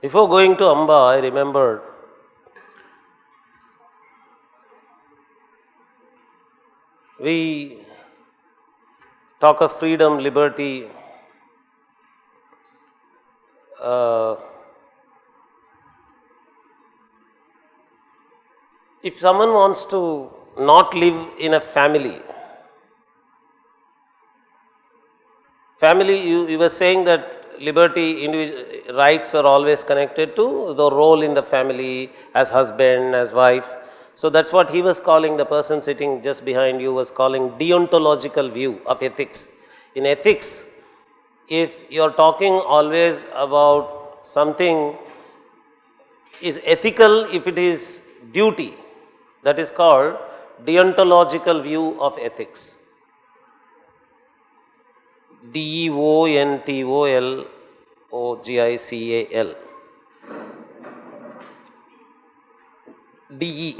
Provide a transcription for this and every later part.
Before going to Amba, I remembered we talk of freedom, liberty. If someone wants to not live in a family, you were saying that liberty, rights are always connected to the role in the family as husband, as wife. So that's what he was calling, the person sitting just behind you was calling deontological view of ethics. In ethics, if you are talking always about something is ethical, if it is duty, that is called deontological view of ethics. deontological. DE.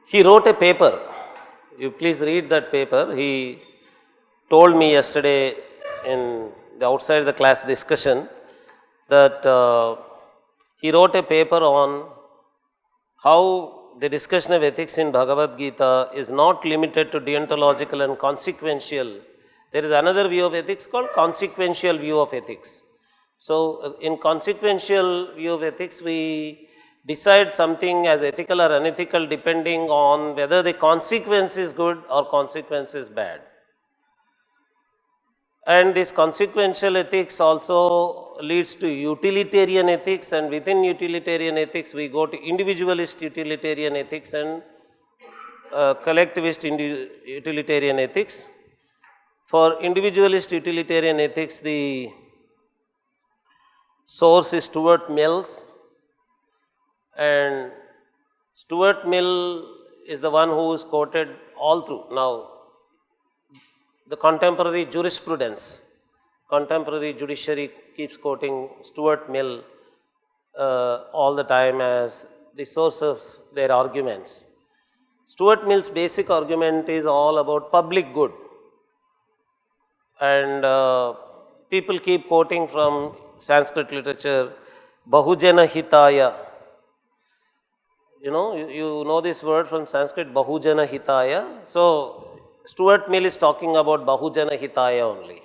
He wrote a paper. You please read that paper. He told me yesterday in the outside the class discussion that he wrote a paper on how the discussion of ethics in Bhagavad Gita is not limited to deontological and consequential. There is another view of ethics called consequential view of ethics. So, in consequential view of ethics, we decide something as ethical or unethical depending on whether the consequence is good or consequence is bad. And this consequential ethics also leads to utilitarian ethics, and within utilitarian ethics we go to individualist utilitarian ethics and collectivist utilitarian ethics. For individualist utilitarian ethics, the source is Stuart Mills, and Stuart Mill is the one who is quoted all through. Now, the contemporary jurisprudence, contemporary judiciary keeps quoting Stuart Mill all the time as the source of their arguments. Stuart Mill's basic argument is all about public good, and people keep quoting from Sanskrit literature, Bahujana Hitaya. You know this word from Sanskrit, Bahujana Hitaya. So, Stuart Mill is talking about Bahujana Hitaya only,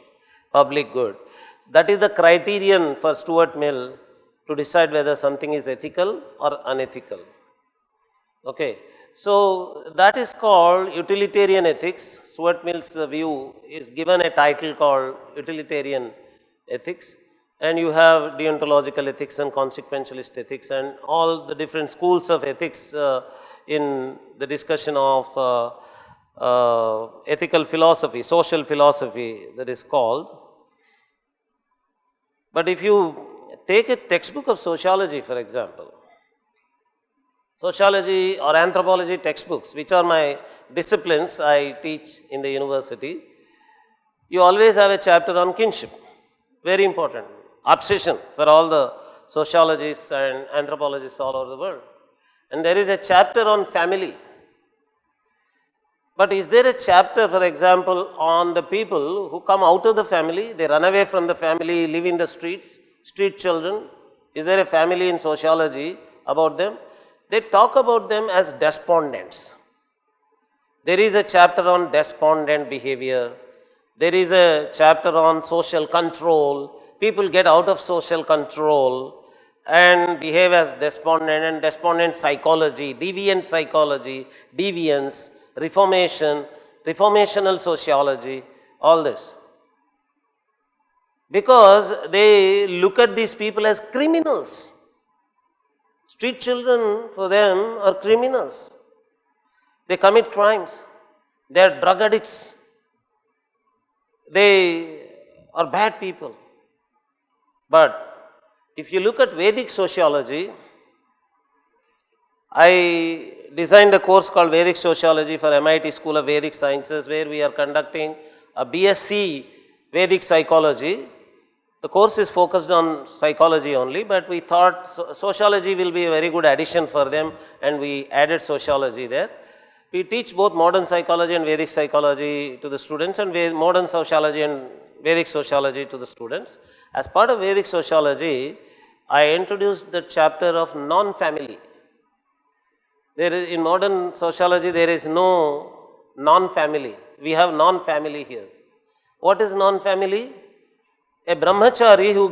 public good. That is the criterion for Stuart Mill to decide whether something is ethical or unethical. Okay. So, that is called utilitarian ethics. Stuart Mill's view is given a title called utilitarian ethics, and you have deontological ethics and consequentialist ethics and all the different schools of ethics in the discussion of ethical philosophy, social philosophy that is called. But if you take a textbook of sociology, for example, sociology or anthropology textbooks, which are my disciplines I teach in the university, you always have a chapter on kinship, very important, obsession for all the sociologists and anthropologists all over the world. And there is a chapter on family. But is there a chapter, for example, on the people who come out of the family, they run away from the family, live in the streets, street children? Is there a family in sociology about them? They talk about them as despondents. There is a chapter on despondent behavior. There is a chapter on social control. People get out of social control and behave as despondent, and despondent psychology, deviance, reformation, reformational sociology, all this. Because they look at these people as criminals. Street children for them are criminals. They commit crimes. They are drug addicts. They are bad people. But if you look at Vedic sociology, I designed a course called Vedic Sociology for MIT School of Vedic Sciences, where we are conducting a BSc Vedic Psychology. The course is focused on psychology only, but we thought sociology will be a very good addition for them, and we added sociology there. We teach both modern psychology and Vedic psychology to the students, and modern sociology and Vedic sociology to the students. As part of Vedic sociology, I introduced the chapter of non-family. In modern sociology, there is no non-family. We have non-family here. What is non-family? A brahmachari who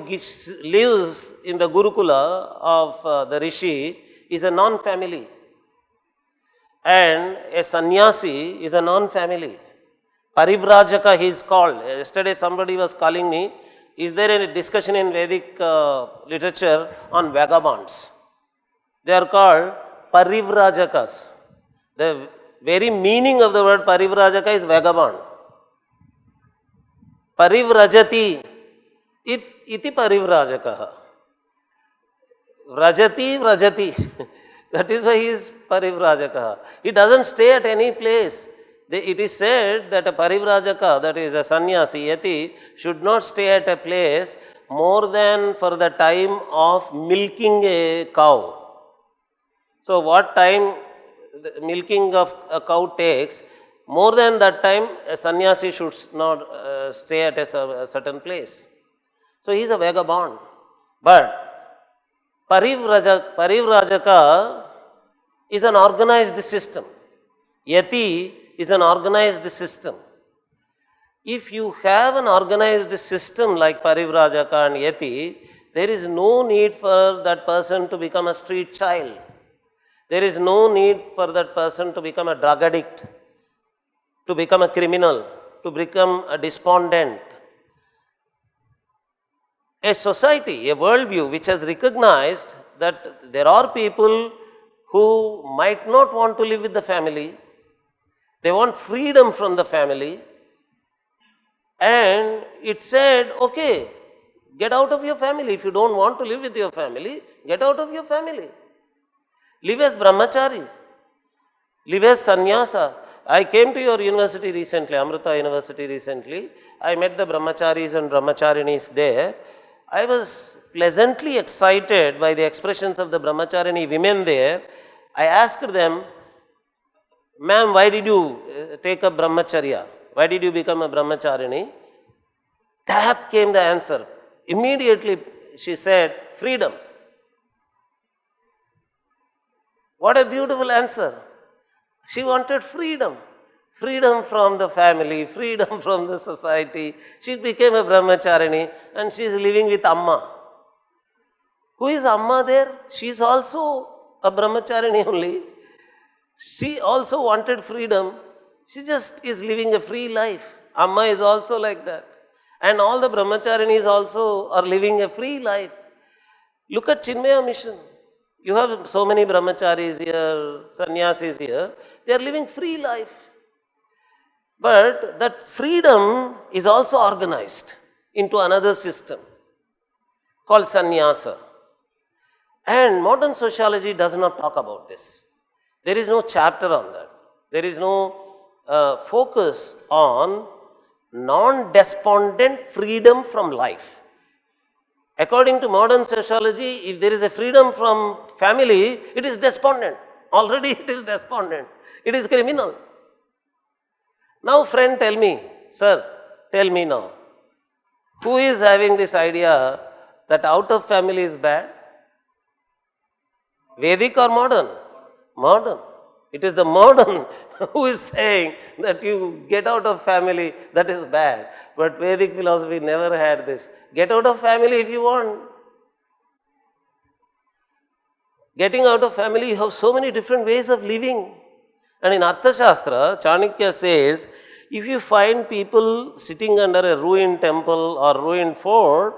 lives in the Gurukula of the Rishi is a non-family. And a sannyasi is a non-family. Parivrajaka he is called. Yesterday somebody was calling me, is there any discussion in Vedic literature on vagabonds? They are called Parivrajakas. The very meaning of the word Parivrajaka is vagabond. Parivrajati iti Parivrajakaha. Vrajati. That is why he is Parivrajaka. He doesn't stay at any place. It is said that a Parivrajaka, that is a sannyasi, yati, should not stay at a place more than for the time of milking a cow. So what time the milking of a cow takes, more than that time a sannyasi should not stay at a certain place. So he is a vagabond. But Parivrajaka is an organized system. Yati is an organized system. If you have an organized system like Parivrajaka and Yati, there is no need for that person to become a street child. There is no need for that person to become a drug addict, to become a criminal, to become a despondent. A society, a worldview which has recognized that there are people who might not want to live with the family, they want freedom from the family, and it said, okay, get out of your family. If you don't want to live with your family, get out of your family. Live as brahmachari, live as sannyasa. I came to your university recently, Amrita University recently. I met the brahmacharis and brahmacharinis there. I was pleasantly excited by the expressions of the brahmacharini women there. I asked them, ma'am, why did you take up brahmacharya? Why did you become a brahmacharini? Tap came the answer. Immediately she said, freedom. What a beautiful answer. She wanted freedom. Freedom from the family, freedom from the society. She became a brahmacharini and she is living with Amma. Who is Amma there? She is also a brahmacharini only. She also wanted freedom. She just is living a free life. Amma is also like that. And all the brahmacharinis also are living a free life. Look at Chinmaya Mission. You have so many brahmacharis here, sannyasis here. They are living free life. But that freedom is also organized into another system called sannyasa. And modern sociology does not talk about this. There is no chapter on that. There is no focus on non-despondent freedom from life. According to modern sociology, if there is a freedom from family, it is despondent. Already it is despondent. It is criminal. Now friend, tell me, sir, tell me now, who is having this idea that out of family is bad? Vedic or modern? Modern. It is the modern who is saying that you get out of family, that is bad. But Vedic philosophy never had this. Get out of family if you want. Getting out of family, you have so many different ways of living. And in Arthashastra, Chanakya says, if you find people sitting under a ruined temple or ruined fort,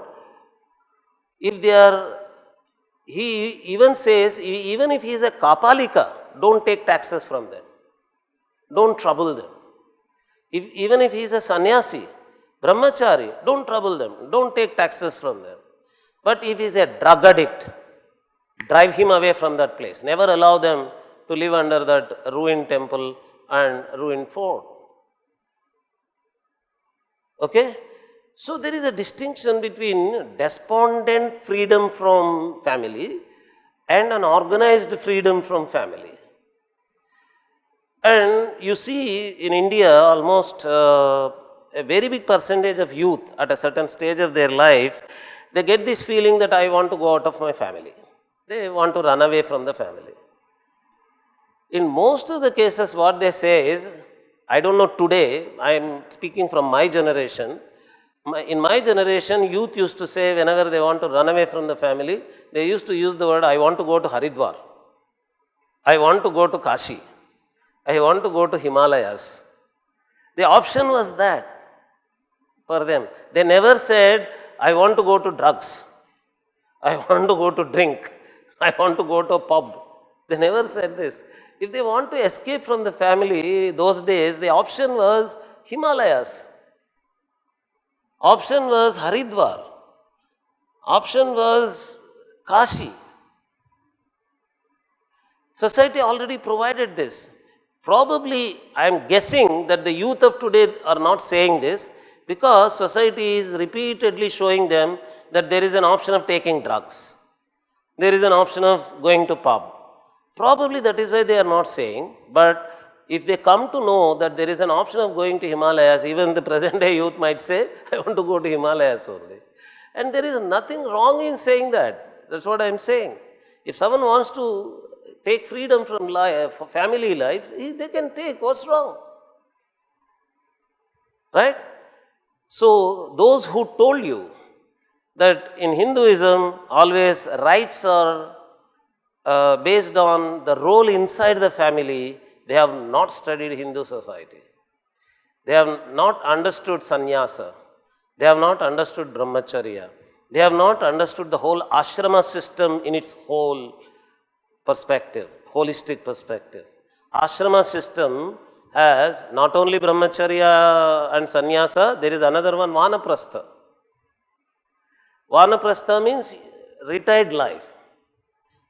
if they are, he even says, even if he is a kapalika, don't take taxes from them. Don't trouble them. Even if he is a sannyasi, brahmachari, don't trouble them. Don't take taxes from them. But if he is a drug addict, drive him away from that place. Never allow them to live under that ruined temple and ruined fort. Okay? So there is a distinction between despondent freedom from family and an organized freedom from family. And you see in India almost a very big percentage of youth at a certain stage of their life, they get this feeling that I want to go out of my family. They want to run away from the family. In most of the cases what they say is, I don't know today, I am speaking from my generation. In my generation, youth used to say whenever they want to run away from the family, they used to use the word, I want to go to Haridwar. I want to go to Kashi. I want to go to Himalayas. The option was that for them. They never said, I want to go to drugs. I want to go to drink. I want to go to a pub. They never said this. If they want to escape from the family, those days, the option was Himalayas. Option was Haridwar. Option was Kashi. Society already provided this. Probably, I am guessing that the youth of today are not saying this because society is repeatedly showing them that there is an option of taking drugs. There is an option of going to pub. Probably that is why they are not saying, but if they come to know that there is an option of going to Himalayas, even the present day youth might say, I want to go to Himalayas only. And there is nothing wrong in saying that. That's what I am saying. If someone wants to take freedom from life, family life, they can take. What's wrong? Right? So, those who told you that in Hinduism, always rights are based on the role inside the family, they have not studied Hindu society. They have not understood sannyasa. They have not understood brahmacharya. They have not understood the whole ashrama system in its whole perspective, holistic perspective. Ashrama system has not only brahmacharya and sannyasa, there is another one, vanaprastha. Vanaprastha means retired life.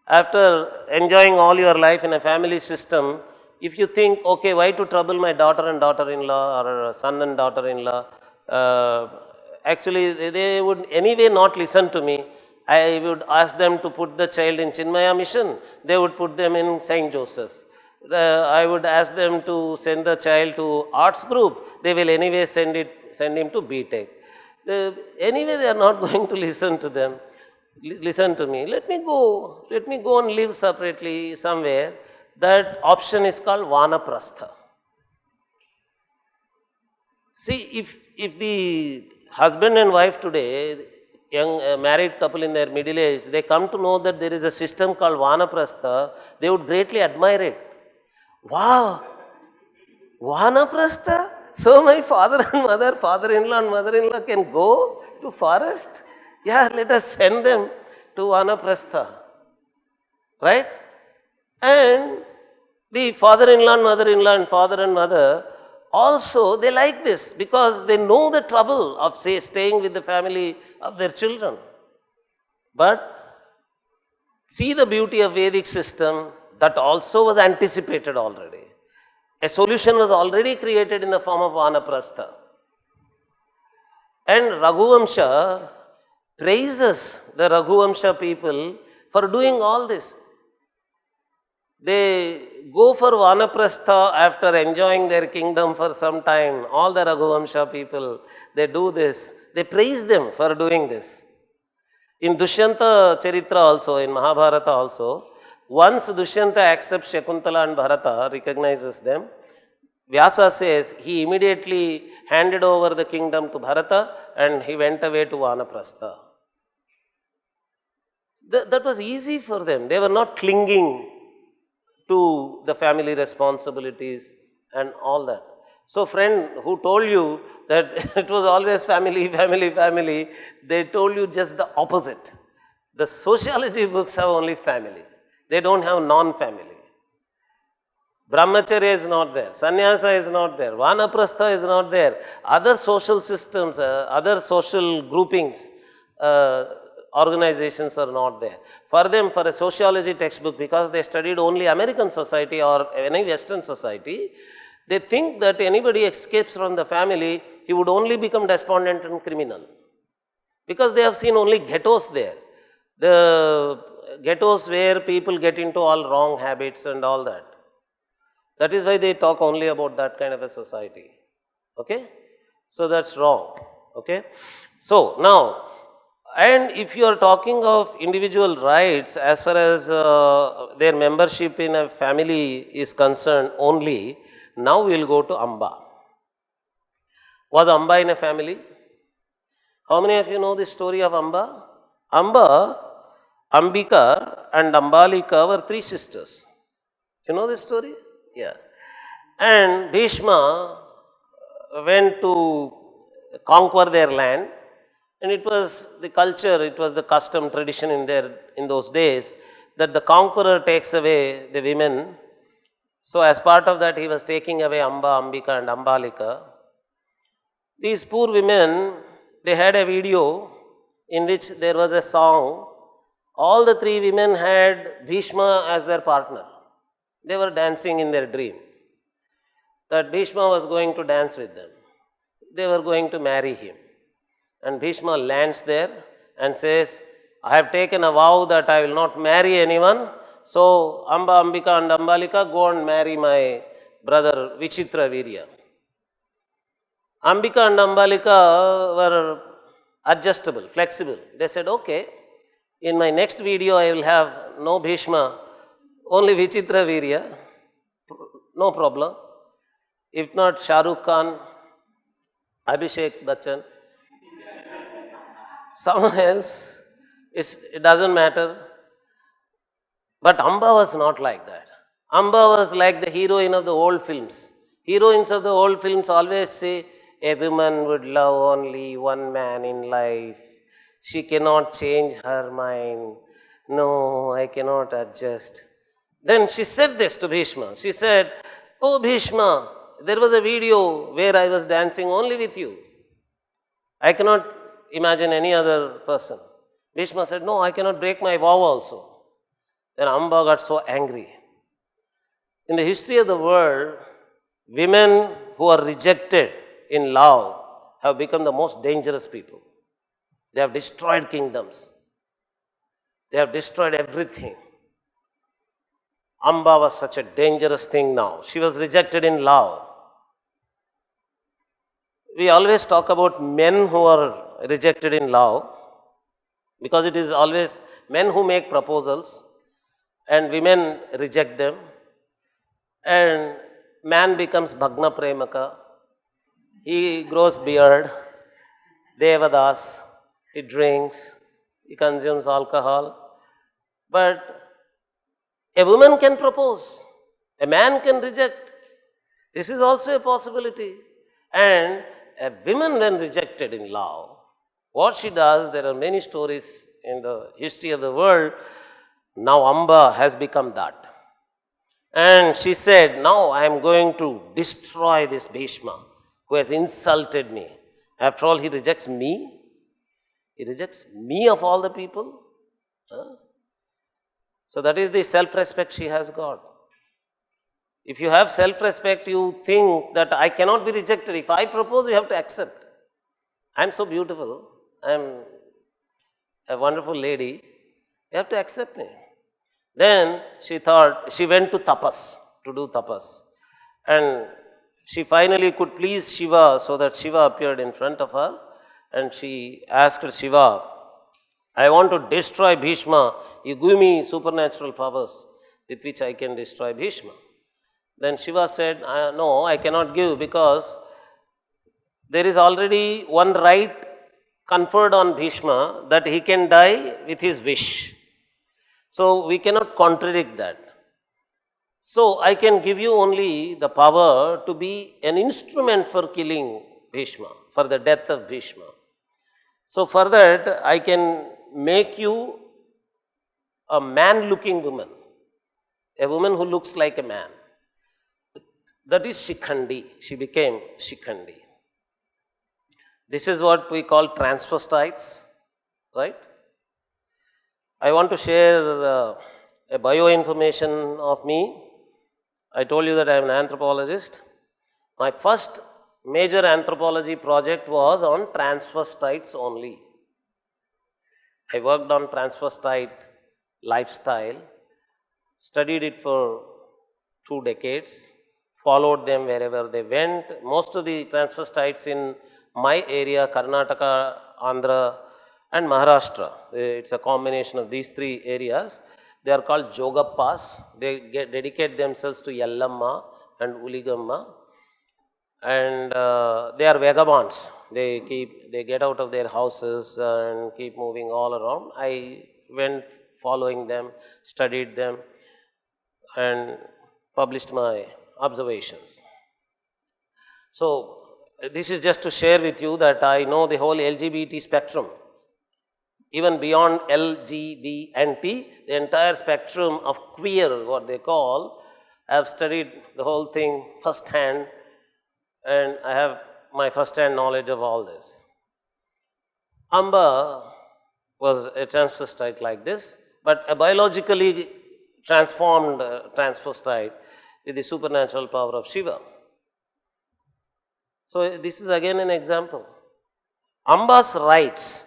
After enjoying all your life in a family system, if you think, okay, why to trouble my daughter and daughter-in-law or son and daughter-in-law, actually they would anyway not listen to me. I would ask them to put the child in Chinmaya mission, they would put them in St. Joseph. I would ask them to send the child to arts group, they will anyway send him to B.Tech. Anyway they are not going to listen to them. Listen to me, let me go and live separately somewhere. That option is called vanaprastha. See, if the husband and wife today, young married couple in their middle age, they come to know that there is a system called vanaprastha, they would greatly admire it. Wow, vanaprastha? So my father-in-law and mother-in-law can go to forest? Yeah, let us send them to vanaprastha. Right? And the father-in-law and mother-in-law and father and mother also, they like this because they know the trouble of staying with the family of their children. But see the beauty of Vedic system, that also was anticipated already. A solution was already created in the form of vanaprastha. And Raghuvamsha praises the Raghuvamsha people for doing all this. They go for vanaprastha after enjoying their kingdom for some time. All the Raghuvamsha people, they do this. They praise them for doing this. In Dushyanta Charitra also, in Mahabharata also, once Dushyanta accepts Shakuntala and Bharata, recognizes them, Vyasa says he immediately handed over the kingdom to Bharata and he went away to vanaprastha. That was easy for them. They were not clinging to the family responsibilities and all that. So friend who told you that it was always family, they told you just the opposite. The sociology books have only family. They don't have non-family. Brahmacharya is not there, sannyasa is not there, vanaprastha is not there. Other social systems, other social groupings, organizations are not there. For them, for a sociology textbook, because they studied only American society or any Western society, they think that anybody escapes from the family, he would only become despondent and criminal. Because they have seen only ghettos there. The ghettos where people get into all wrong habits and all that. That is why they talk only about that kind of a society. Okay? So that's wrong. Okay? So now, and if you are talking of individual rights as far as their membership in a family is concerned only, now we will go to Amba. Was Amba in a family? How many of you know the story of Amba? Amba, Ambika and Ambalika were three sisters. You know this story? Yeah. And Bhishma went to conquer their land, and it was the culture, it was the custom, tradition in those days that the conqueror takes away the women. So as part of that, he was taking away Amba, Ambika and Ambalika. These poor women, they had a video in which there was a song. All the three women had Bhishma as their partner. They were dancing in their dream that Bhishma was going to dance with them. They were going to marry him. And Bhishma lands there and says, I have taken a vow that I will not marry anyone. So Amba, Ambika and Ambalika, go and marry my brother Vichitra Virya. Ambika and Ambalika were adjustable, flexible. They said, okay, in my next video I will have no Bhishma, only Vichitra Virya, no problem. If not Shah Rukh Khan, Abhishek Bachchan, someone else, it doesn't matter. But Amba was not like that. Amba was like the heroine of the old films. Heroines of the old films always say, a woman would love only one man in life. She cannot change her mind. No, I cannot adjust. Then she said this to Bhishma. She said, oh Bhishma, there was a video where I was dancing only with you. I cannot imagine any other person. Bhishma said, no, I cannot break my vow also. Then Amba got so angry. In the history of the world, women who are rejected in love have become the most dangerous people. They have destroyed kingdoms. They have destroyed everything. Amba was such a dangerous thing now. She was rejected in love. We always talk about men who are rejected in love because it is always men who make proposals and women reject them, and man becomes Bhagna Premaka. He grows beard, Devadas, he drinks, he consumes alcohol. But a woman can propose, a man can reject. This is also a possibility. And a woman when rejected in love, what she does, there are many stories in the history of the world. Now Amba has become that. And she said, now I am going to destroy this Bhishma who has insulted me. After all, he rejects me. He rejects me of all the people. Huh? So that is the self-respect she has got. If you have self-respect, you think that I cannot be rejected. If I propose, you have to accept. I am so beautiful. I am a wonderful lady. You have to accept me. Then she thought, she went to tapas, to do tapas. And she finally could please Shiva, so that Shiva appeared in front of her. And she asked Shiva, I want to destroy Bhishma. You give me supernatural powers with which I can destroy Bhishma. Then Shiva said, no, I cannot give, because there is already one right conferred on Bhishma that he can die with his wish. So we cannot contradict that. So I can give you only the power to be an instrument for killing Bhishma, for the death of Bhishma. So for that, I can make you a man-looking woman, a woman who looks like a man. That is Shikhandi. She became Shikhandi. This is what we call transvestites, right? I want to share a bio-information of me. I told you that I am an anthropologist. My first major anthropology project was on transvestites only. I worked on transvestite lifestyle, studied it for 2 decades, followed them wherever they went. Most of the transvestites in my area, Karnataka, Andhra, and Maharashtra, it's a combination of these three areas. They are called Jogappas. They dedicate themselves to Yellamma and Uligamma. And they are vagabonds. They get out of their houses and keep moving all around. I went following them, studied them, and published my observations. So this is just to share with you that I know the whole LGBT spectrum. Even beyond LGBT, the entire spectrum of queer, what they call, I have studied the whole thing firsthand, and I have my first-hand knowledge of all this. Amba was a transvestite like this, but a biologically transformed transvestite with the supernatural power of Shiva. So this is again an example. Amba's rights,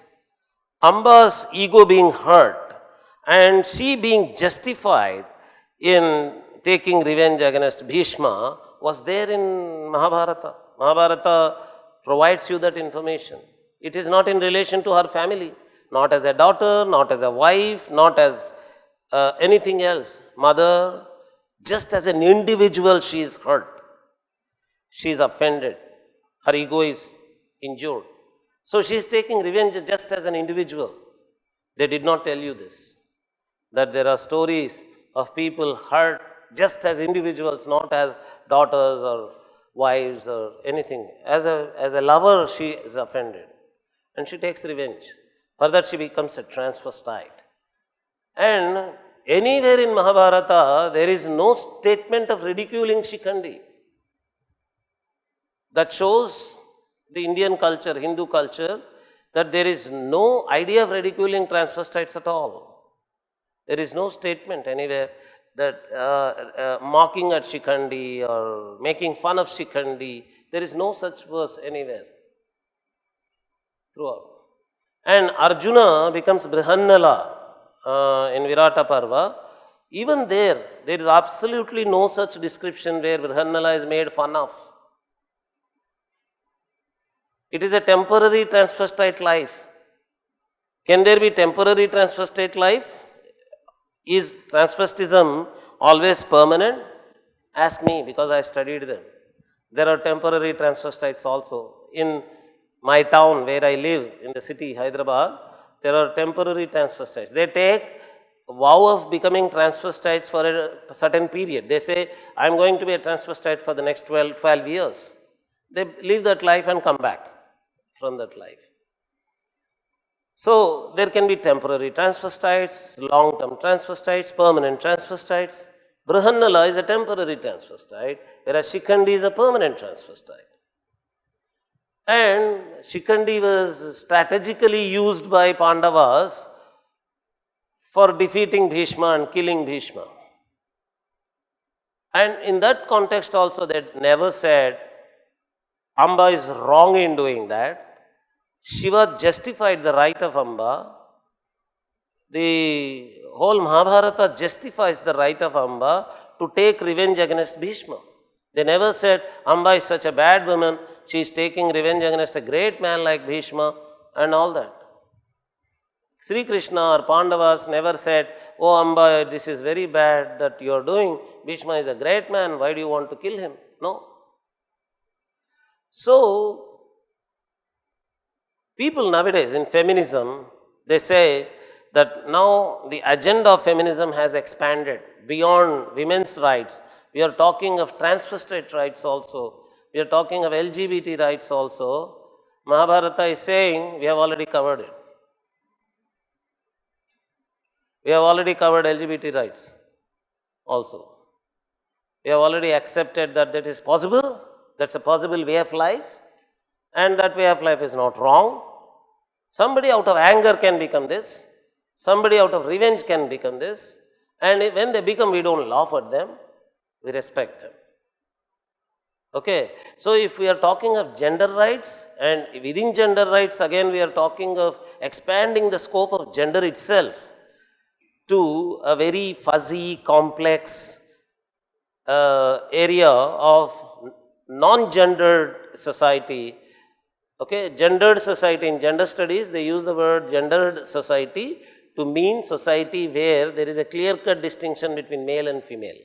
Amba's ego being hurt, and she being justified in taking revenge against Bhishma was there in Mahabharata. Mahabharata provides you that information. It is not in relation to her family, not as a daughter, not as a wife, not as anything else. Mother, just as an individual, she is hurt. She is offended. Her ego is injured. So she is taking revenge just as an individual. They did not tell you this, that there are stories of people hurt just as individuals, not as daughters or wives or anything. As a lover, she is offended and she takes revenge. For that, she becomes a transvestite. And anywhere in Mahabharata, there is no statement of ridiculing Shikhandi. That shows the Indian culture, Hindu culture, that there is no idea of ridiculing transvestites at all. There is no statement anywhere that mocking at Shikhandi or making fun of Shikhandi. There is no such verse anywhere throughout. And Arjuna becomes Brihannala in Virata Parva. Even there is absolutely no such description where Brihannala is made fun of. It is a temporary transvestite life. Can there be temporary transvestite life? Is transvestism always permanent? Ask me, because I studied them. There are temporary transvestites also. In my town where I live, in the city, Hyderabad, there are temporary transvestites. They take a vow of becoming transvestites for a certain period. They say, I am going to be a transvestite for the next 12 years. They live that life and come back from that life. So there can be temporary transvestites, long-term transvestites, permanent transvestites. Brihannala is a temporary transvestite, whereas Shikhandi is a permanent transvestite. And Shikhandi was strategically used by Pandavas for defeating Bhishma and killing Bhishma. And in that context also, they never said Amba is wrong in doing that. Shiva justified the right of Amba. The whole Mahabharata justifies the right of Amba to take revenge against Bhishma. They never said Amba is such a bad woman, she is taking revenge against a great man like Bhishma and all that. Sri Krishna or Pandavas never said, oh Amba, this is very bad that you are doing. Bhishma is a great man, why do you want to kill him? No. So, people nowadays in feminism, they say that now the agenda of feminism has expanded beyond women's rights. We are talking of transvestite rights also. We are talking of LGBT rights also. Mahabharata is saying we have already covered it. We have already covered LGBT rights also. We have already accepted that that is possible. That's a possible way of life. And that way of life is not wrong. Somebody out of anger can become this. Somebody out of revenge can become this. And when they become, we don't laugh at them. We respect them. Okay. So if we are talking of gender rights, and within gender rights, again we are talking of expanding the scope of gender itself to a very fuzzy, complex area of non-gendered society. Okay, gendered society, in gender studies they use the word gendered society to mean society where there is a clear-cut distinction between male and female.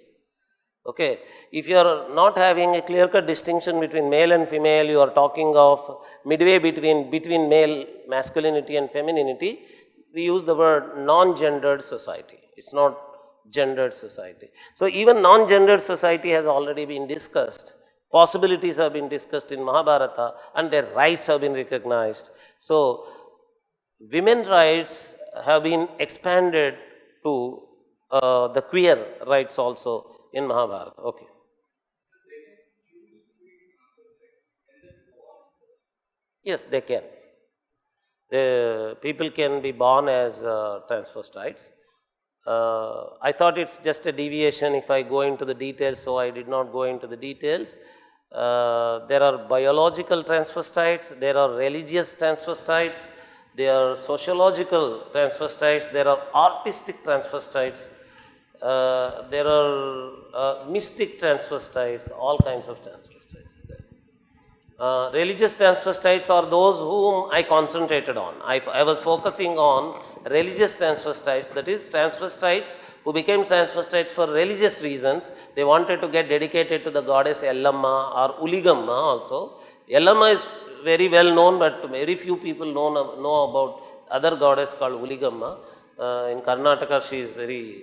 Okay, if you are not having a clear-cut distinction between male and female, you are talking of midway between male masculinity and femininity, we use the word non-gendered society. It's not gendered society. So even non-gendered society has already been discussed. Possibilities have been discussed in Mahabharata and their rights have been recognized. So women's rights have been expanded to the queer rights also in Mahabharata. Okay. Yes, they can. The people can be born as transvestites. I thought it's just a deviation if I go into the details, so I did not go into the details. There are biological transvestites, there are religious transvestites, there are sociological transvestites, there are artistic transvestites, there are mystic transvestites, all kinds of transvestites. Religious transvestites are those whom I concentrated on. I was focusing on religious transvestites, that is transvestites who became transvestites for religious reasons. They wanted to get dedicated to the goddess Yellamma or Uligamma also. Yellamma is very well known, but very few people know about other goddess called Uligamma. In Karnataka she is very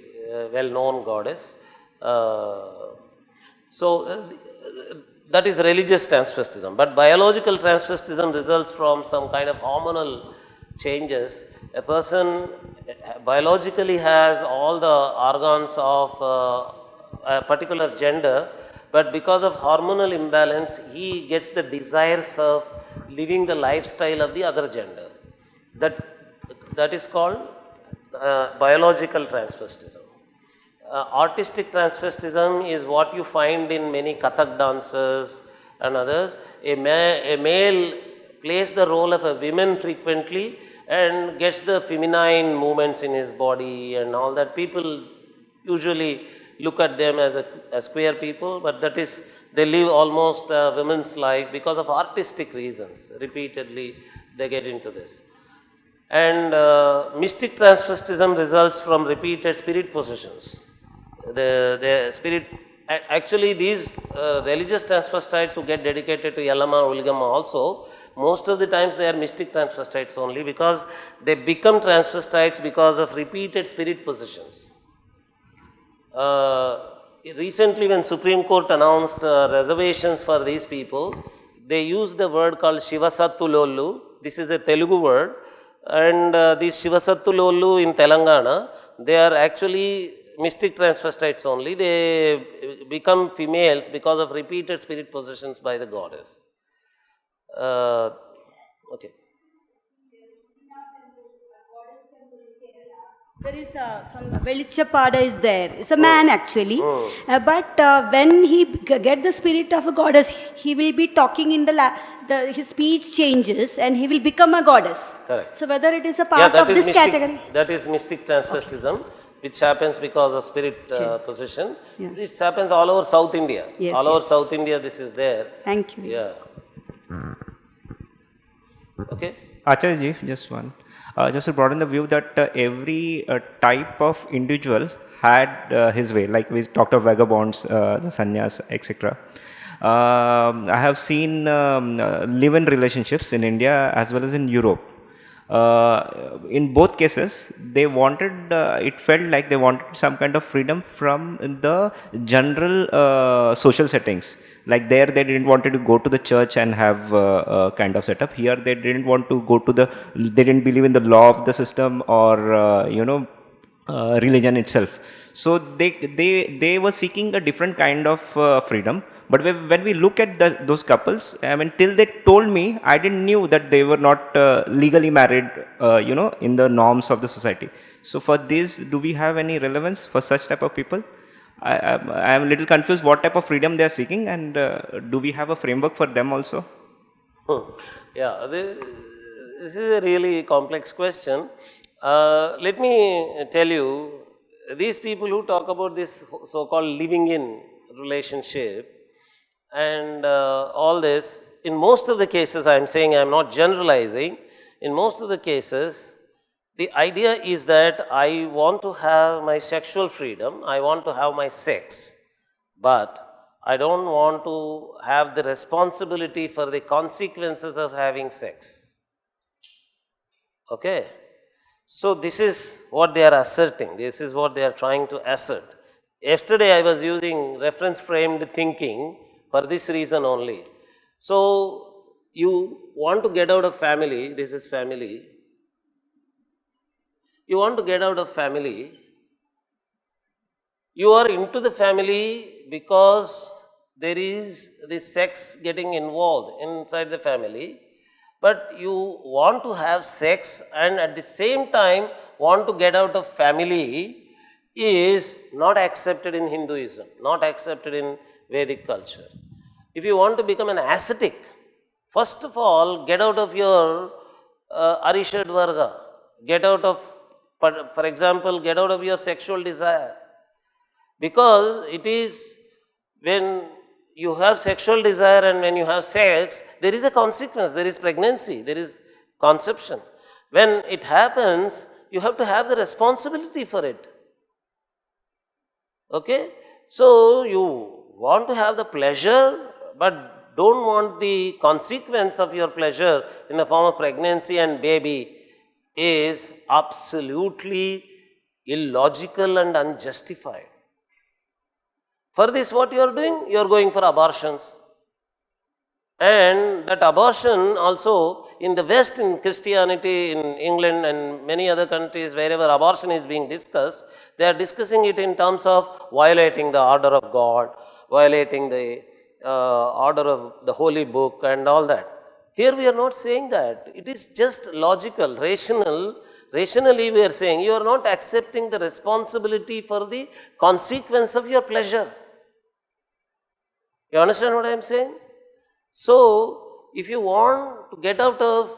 well known goddess. That is religious transvestism, but biological transvestism results from some kind of hormonal changes. A person biologically has all the organs of a particular gender, but because of hormonal imbalance, he gets the desires of living the lifestyle of the other gender. That is called biological transvestism. Artistic transvestism is what you find in many Kathak dancers and others. A male plays the role of a woman frequently and gets the feminine movements in his body and all that. People usually look at them as queer people, but that is, they live almost a women's life because of artistic reasons. Repeatedly they get into this. And mystic transvestism results from repeated spirit possessions. The spirit, actually these religious transvestites who get dedicated to Yellamma or Uligamma also, most of the times they are mystic transvestites only, because they become transvestites because of repeated spirit possessions. Recently when Supreme Court announced reservations for these people, they used the word called Shivasattulollu. This is a Telugu word, and these Shivasattulollu in Telangana, they are actually mystic transvestites only. They become females because of repeated spirit possessions by the goddess. Okay. There is some Velichapada is there. It's a man actually, but when he get the spirit of a goddess, he will be talking in his speech changes and he will become a goddess. Correct. So whether it is a part of this mystic, category? That is mystic transvestism, which happens because of spirit possession. Yeah. This happens all over South India. Yes, all over South India this is there. Thank you. Yeah. Okay. Acharya ji, just one. Just to broaden the view that every type of individual had his way, like we talked of vagabonds, the sannyas, etc. I have seen live-in relationships in India as well as in Europe. In both cases, they wanted, it felt like they wanted some kind of freedom from the general social settings. Like there, they didn't want to go to the church and have a kind of setup. Here, they didn't want to go to they didn't believe in the law of the system or, religion itself. So they were seeking a different kind of freedom. But when we look at those couples, I mean, till they told me, I didn't knew that they were not legally married, in the norms of the society. So for this, do we have any relevance for such type of people? I am a little confused what type of freedom they are seeking, and do we have a framework for them also? Yeah, this is a really complex question. Let me tell you, these people who talk about this so-called living in relationship and all this. In most of the cases, I am saying, I am not generalizing, in most of the cases, the idea is that I want to have my sexual freedom, I want to have my sex, but I don't want to have the responsibility for the consequences of having sex. Okay? So this is what they are asserting, this is what they are trying to assert. Yesterday I was using reference framed thinking for this reason only. So you want to get out of family, this is family. You want to get out of family, you are into the family because there is this sex getting involved inside the family, but you want to have sex and at the same time want to get out of family is not accepted in Hinduism, not accepted in Vedic culture. If you want to become an ascetic, first of all, get out of your Arishad Varga, get out of, for example, get out of your sexual desire. Because it is when you have sexual desire and when you have sex, there is a consequence, there is pregnancy, there is conception. When it happens, you have to have the responsibility for it. Okay? So you want to have the pleasure, but don't want the consequence of your pleasure in the form of pregnancy and baby is absolutely illogical and unjustified. For this, what you are doing? You are going for abortions. And that abortion also in the West, in Christianity, in England and many other countries, wherever abortion is being discussed, they are discussing it in terms of violating the order of God, violating the order of the holy book and all that. Here we are not saying that. It is just logical, rational. Rationally we are saying you are not accepting the responsibility for the consequence of your pleasure. You understand what I am saying? So, if you want to get out of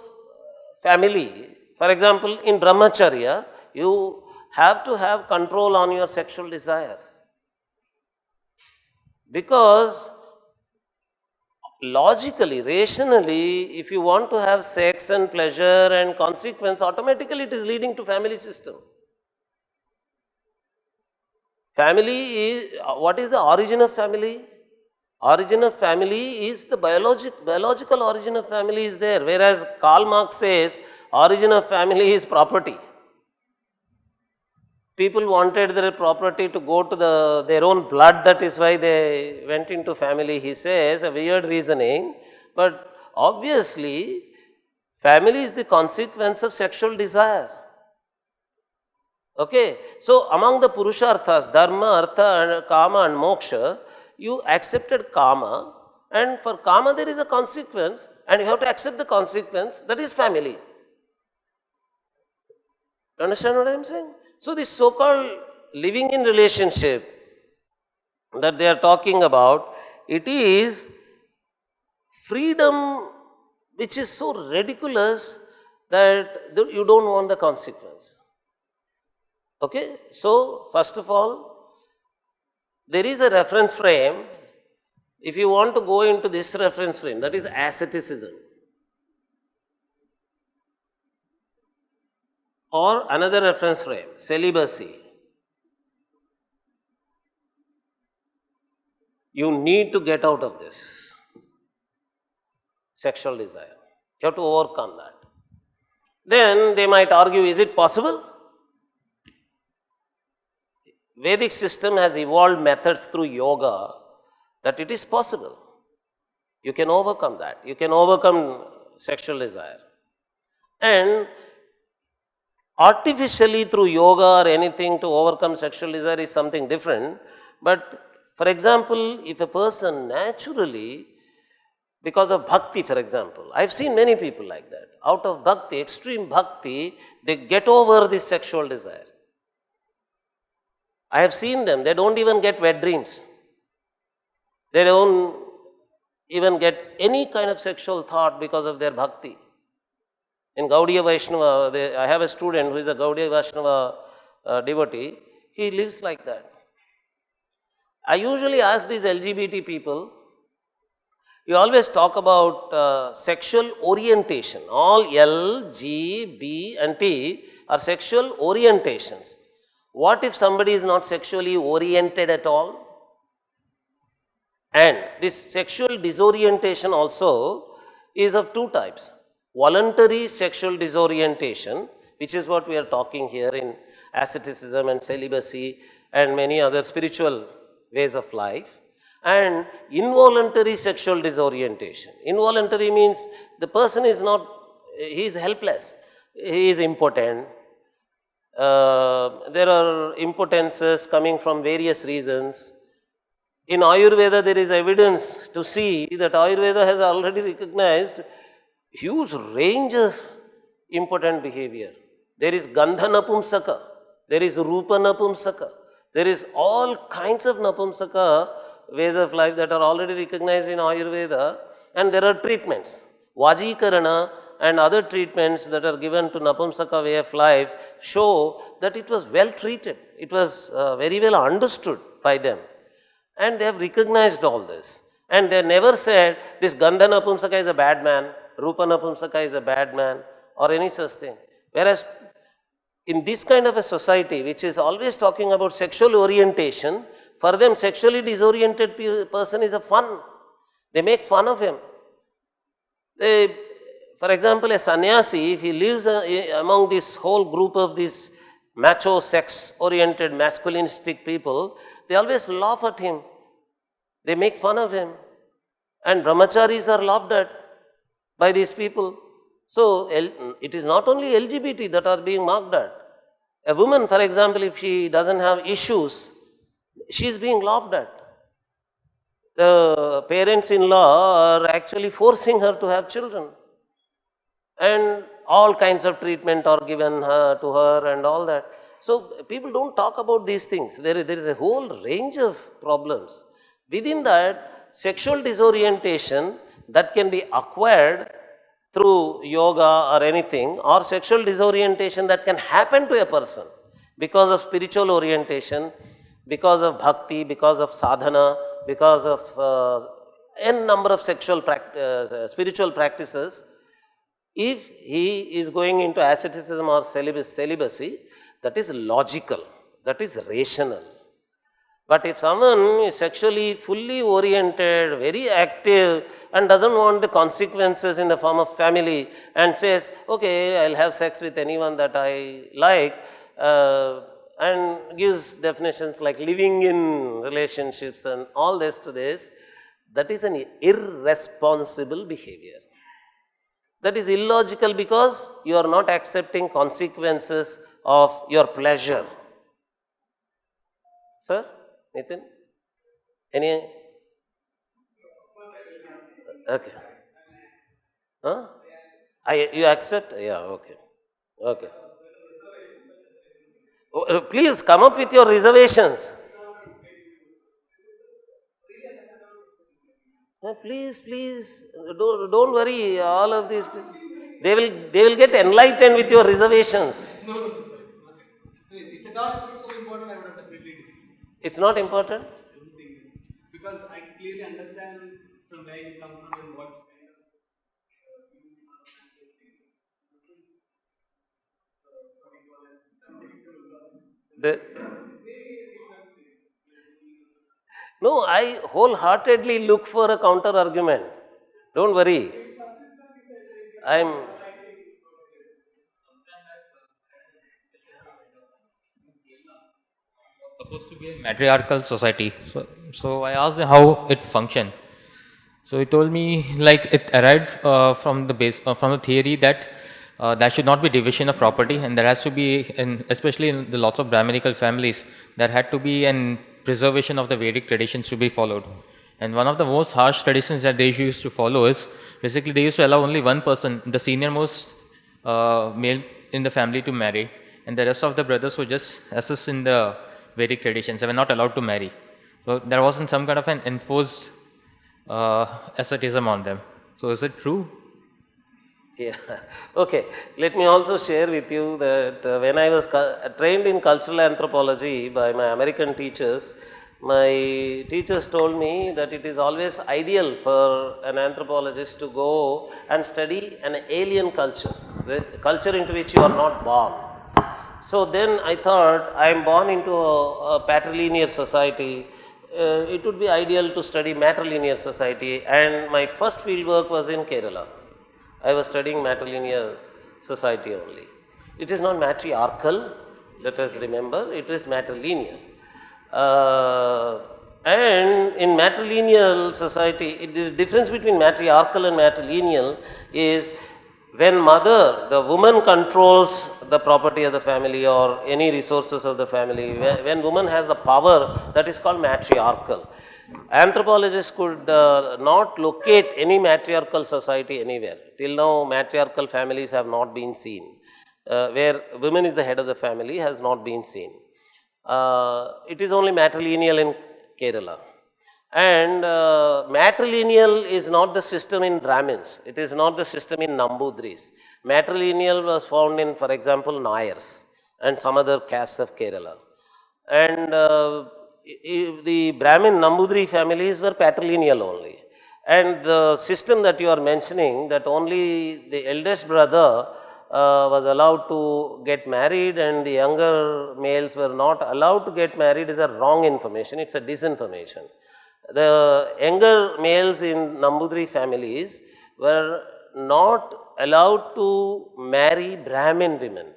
family, for example, in brahmacharya, you have to have control on your sexual desires. Because logically, rationally, if you want to have sex and pleasure and consequence, automatically it is leading to family system. Family is, what is the origin of family? Origin of family is the biological origin of family is there, whereas Karl Marx says origin of family is property. People wanted their property to go to their own blood, that is why they went into family, he says, a weird reasoning, but obviously family is the consequence of sexual desire. Okay, so among the Purusharthas, Dharma, Artha, Kama and Moksha, you accepted Kama, and for Kama there is a consequence and you have to accept the consequence, that is family. Understand what I am saying? So this so-called living in relationship that they are talking about, it is freedom which is so ridiculous that you don't want the consequence. Okay, so first of all, there is a reference frame. If you want to go into this reference frame, that is asceticism. Or another reference frame, celibacy. You need to get out of this sexual desire. You have to overcome that. Then they might argue, is it possible? Vedic system has evolved methods through yoga that it is possible. You can overcome that. You can overcome sexual desire. And artificially through yoga or anything to overcome sexual desire is something different. But for example, if a person naturally, because of bhakti for example, I have seen many people like that. Out of bhakti, extreme bhakti, they get over this sexual desire. I have seen them, they don't even get wet dreams. They don't even get any kind of sexual thought because of their bhakti. In Gaudiya Vaishnava, I have a student who is a Gaudiya Vaishnava devotee, he lives like that. I usually ask these LGBT people, you always talk about sexual orientation. All L, G, B and T are sexual orientations. What if somebody is not sexually oriented at all? And this sexual disorientation also is of two types. Voluntary sexual disorientation, which is what we are talking here in asceticism and celibacy and many other spiritual ways of life, and involuntary sexual disorientation. Involuntary means the person is not, he is helpless, he is impotent. There are impotences coming from various reasons. In Ayurveda, there is evidence to see that Ayurveda has already recognized huge range of impotent behavior. There is Gandha Napumsaka, there is Rupa Napumsaka, there is all kinds of Napumsaka ways of life that are already recognized in Ayurveda, and there are treatments. Vajikarana and other treatments that are given to Napumsaka way of life show that it was well treated, it was very well understood by them. And they have recognized all this. And they never said this Gandha Napumsaka is a bad man, Rupa Napumsaka is a bad man, or any such thing. Whereas in this kind of a society, which is always talking about sexual orientation, for them sexually disoriented person is a fun. They make fun of him. For example, a sannyasi, if he lives among this whole group of these macho sex-oriented masculinistic people, they always laugh at him. They make fun of him. And brahmacharis are laughed at by these people. So, it is not only LGBT that are being mocked at. A woman, for example, if she doesn't have issues, she is being laughed at. The parents-in-law are actually forcing her to have children. And all kinds of treatment are given to her and all that. So, people don't talk about these things. There is a whole range of problems. Within that, sexual disorientation that can be acquired through yoga or anything, or sexual disorientation that can happen to a person because of spiritual orientation, because of bhakti, because of sadhana, because of n number of spiritual practices. If he is going into asceticism or celibacy, that is logical, that is rational. But if someone is sexually fully oriented, very active, and doesn't want the consequences in the form of family, and says, okay, I'll have sex with anyone that I like, and gives definitions like living in relationships and all this to this, that is an irresponsible behavior. That is illogical because you are not accepting consequences of your pleasure. Sir? Nitin? Any? Okay. Huh? You accept? Yeah, okay. Okay. Please come up with your reservations. Please, don't worry, all of these people. They will get enlightened with your reservations. No, sir. If at all it's so important, I would have definitely discussed. It's not important? I don't think it's because I clearly understand from where you come from and what kind of you understand those things. No, I wholeheartedly look for a counter argument. Don't worry. I'm. Supposed to be a matriarchal society. So I asked him how it functioned. So he told me like it arrived from the theory that there should not be division of property, and there has to be, especially in the lots of Brahminical families, there had to be an preservation of the Vedic traditions to be followed. And one of the most harsh traditions that they used to follow is basically they used to allow only one person, the senior most male in the family, to marry, and the rest of the brothers would just assist in the Vedic traditions. They were not allowed to marry. So there wasn't some kind of an enforced asceticism on them. So is it true? Yeah. Okay. Let me also share with you that when I was trained in cultural anthropology by my American teachers, My teachers told me that it is always ideal for an anthropologist to go and study an alien culture, the culture into which you are not born. So then I thought, I am born into a patrilineal society, it would be ideal to study matrilineal society, and my first field work was in Kerala. I was studying matrilineal society only. It is not matriarchal, let us remember, it is matrilineal. And in matrilineal society, the difference between matriarchal and matrilineal is when mother, the woman controls the property of the family or any resources of the family, when woman has the power, that is called matriarchal. Anthropologists could not locate any matriarchal society anywhere. Till now, matriarchal families have not been seen. Where women is the head of the family has not been seen. It is only matrilineal in Kerala. And matrilineal is not the system in Brahmins, it is not the system in Nambudris. Matrilineal was found in, for example, Nayars and some other castes of Kerala. And the Brahmin Nambudri families were patrilineal only. And the system that you are mentioning, that only the eldest brother was allowed to get married and the younger males were not allowed to get married, is a wrong information, it's a disinformation. The younger males in Nambudri families were not allowed to marry Brahmin women,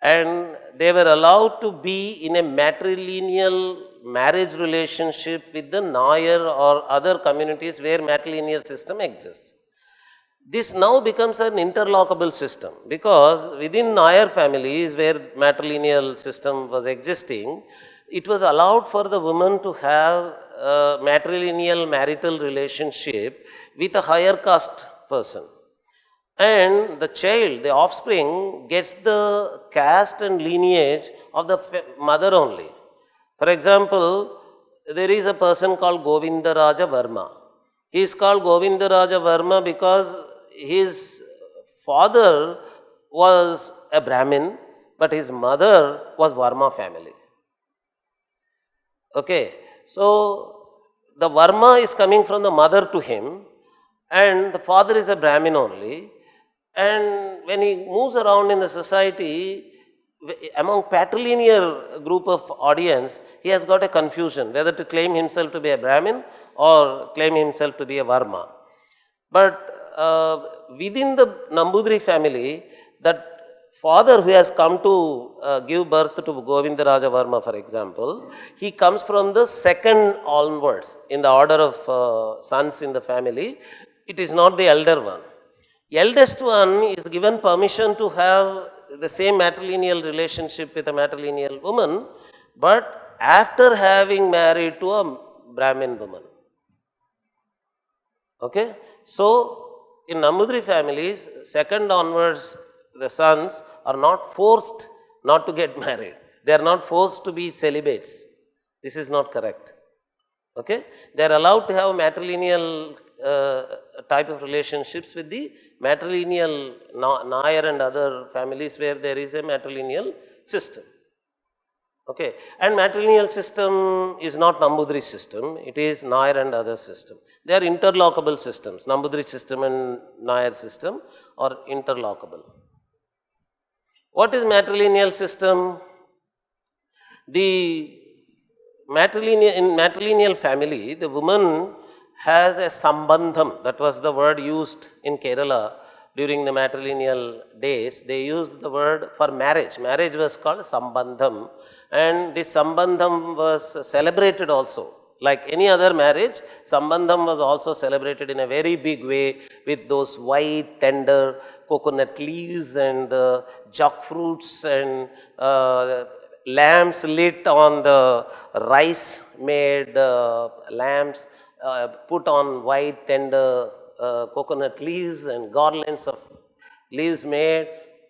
and they were allowed to be in a matrilineal marriage relationship with the Nayar or other communities where matrilineal system exists. This now becomes an interlockable system, because within Nayar families where matrilineal system was existing, it was allowed for the woman to have a matrilineal marital relationship with a higher caste person. And the child, the offspring, gets the caste and lineage of the mother only. For example, there is a person called Govindaraja Varma. He is called Govindaraja Varma because his father was a Brahmin, but his mother was Varma family. Okay, so the Varma is coming from the mother to him, and the father is a Brahmin only. And when he moves around in the society, among patrilineal group of audience, he has got a confusion whether to claim himself to be a Brahmin or claim himself to be a Varma. But within the Nambudri family, that father who has come to give birth to Govindaraja Varma, for example, he comes from the second onwards in the order of sons in the family. It is not the elder one. Eldest one is given permission to have the same matrilineal relationship with a matrilineal woman, but after having married to a Brahmin woman. Okay? So, in Nambudri families, second onwards, the sons are not forced not to get married. They are not forced to be celibates. This is not correct. Okay? They are allowed to have matrilineal type of relationships with the matrilineal Nayar and other families where there is a matrilineal system. Okay, and matrilineal system is not Nambudri system, it is Nayar and other system. They are interlockable systems. Nambudri system and Nayar system are interlockable. What is matrilineal system? In matrilineal family, the woman has a sambandham. That was the word used in Kerala during the matrilineal days. They used the word for marriage. Marriage was called sambandham, and this sambandham was celebrated also. Like any other marriage, sambandham was also celebrated in a very big way with those white, tender coconut leaves and the jackfruits and lamps lit on the rice made lamps. Put on white tender coconut leaves and garlands of leaves made.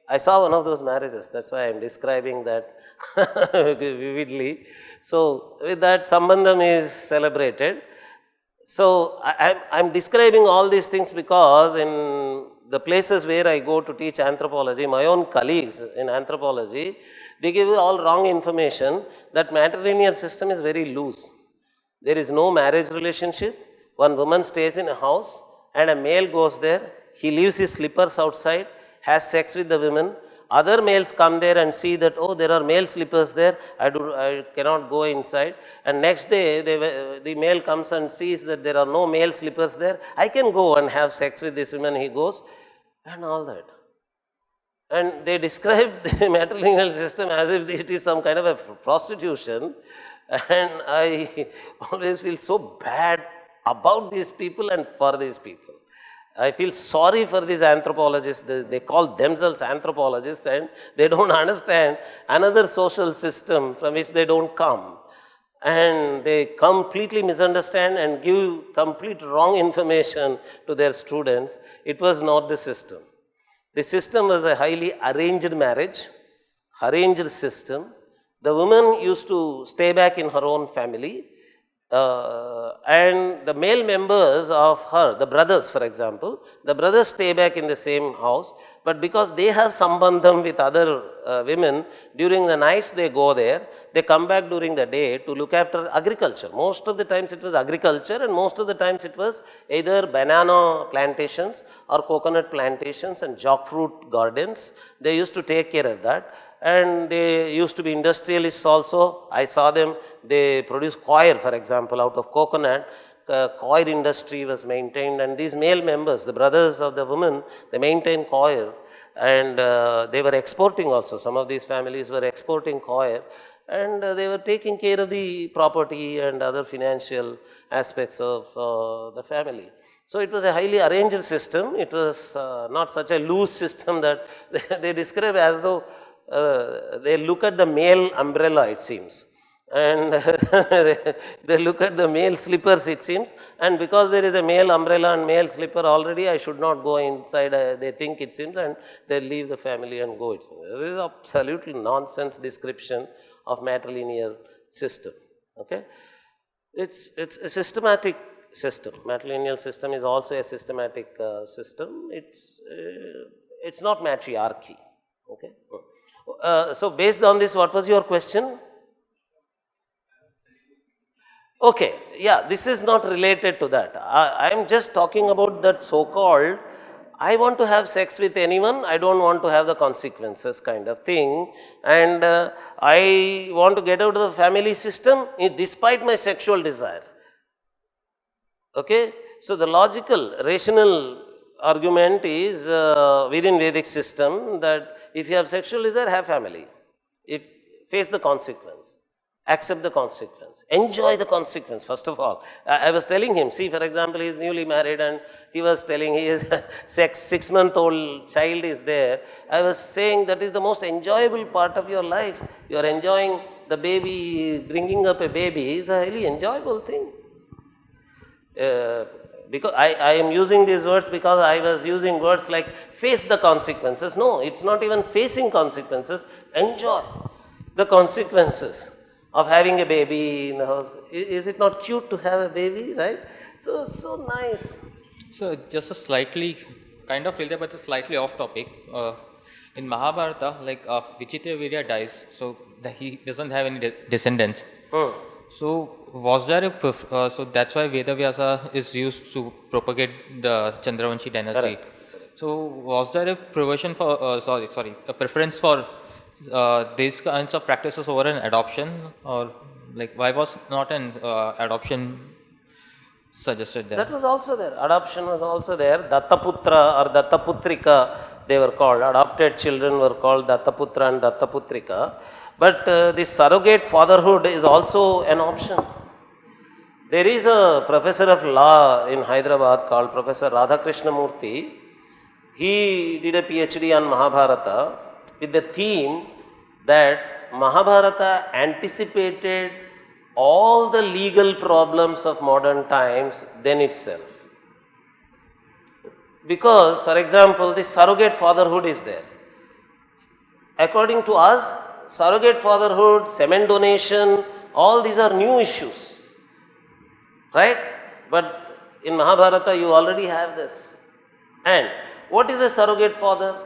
I saw one of those marriages, that's why I am describing that vividly. So, with that sambandham is celebrated. So, I am describing all these things because in the places where I go to teach anthropology, my own colleagues in anthropology, They give you all wrong information. That matrilineal system is very loose. There is no marriage relationship. One woman stays in a house and a male goes there. He leaves his slippers outside, has sex with the women. Other males come there and see that, oh, there are male slippers there, I cannot go inside. And next day, the male comes and sees that there are no male slippers there. I can go and have sex with this woman. He goes and all that. And they describe the matrilineal system as if it is some kind of a prostitution. And I always feel so bad about these people and for these people. I feel sorry for these anthropologists. They call themselves anthropologists and they don't understand another social system from which they don't come. And they completely misunderstand and give complete wrong information to their students. It was not the system. The system was a highly arranged marriage, arranged system. The woman used to stay back in her own family. And the male members of her, the brothers for example, the brothers stay back in the same house, but because they have sambandham with other women, during the nights they go there, they come back during the day to look after agriculture. Most of the times it was agriculture and most of the times it was either banana plantations or coconut plantations and jackfruit gardens. They used to take care of that. And they used to be industrialists also. I saw them, they produce coir for example out of coconut. Coir industry was maintained and these male members, the brothers of the women, they maintained coir and they were exporting also. Some of these families were exporting coir and they were taking care of the property and other financial aspects of the family. So it was a highly arranged system. It was not such a loose system that they describe as though they look at the male umbrella, it seems, and they look at the male slippers, it seems, and because there is a male umbrella and male slipper already, I should not go inside, they think it seems, and they leave the family and go. This is absolutely nonsense description of matrilineal system. Okay, it's a systematic system. Matrilineal system is also a systematic system. It's not matriarchy. Okay. So based on this, what was your question? Okay, yeah, this is not related to that. I am just talking about that so-called, I want to have sex with anyone, I don't want to have the consequences kind of thing. And I want to get out of the family system despite my sexual desires. Okay, so the logical, rational argument is within Vedic system that if you have sexual desire, have family. Face the consequence, accept the consequence, enjoy the consequence first of all. I was telling him, see for example, he is newly married and he was telling he is 6-month-old child is there. I was saying that is the most enjoyable part of your life. You are enjoying the baby, bringing up a baby is a highly enjoyable thing. Because I am using these words because I was using words like face the consequences. No, it's not even facing consequences. Enjoy the consequences of having a baby in the house. Is it not cute to have a baby, right? So nice. So just a slightly, kind of related but slightly off topic. In Mahabharata, like Vichitravirya dies, so he doesn't have any descendants. So was there a so that's why Vedavyasa is used to propagate the Chandravanshi dynasty. Correct. So was there a provision for a preference for these kinds of practices over an adoption, or like why was not an adoption suggested there? That was also there. Adoption was also there. Dattaputra or Dattaputrika they were called. Adopted children were called Dattaputra and Dattaputrika. But this surrogate fatherhood is also an option. There is a professor of law in Hyderabad called Professor Radhakrishna-Murthy. He did a PhD on Mahabharata with the theme that Mahabharata anticipated all the legal problems of modern times then itself. Because, for example, this surrogate fatherhood is there. According to us, surrogate fatherhood, semen donation, all these are new issues, right? But in Mahabharata you already have this. And what is a surrogate father?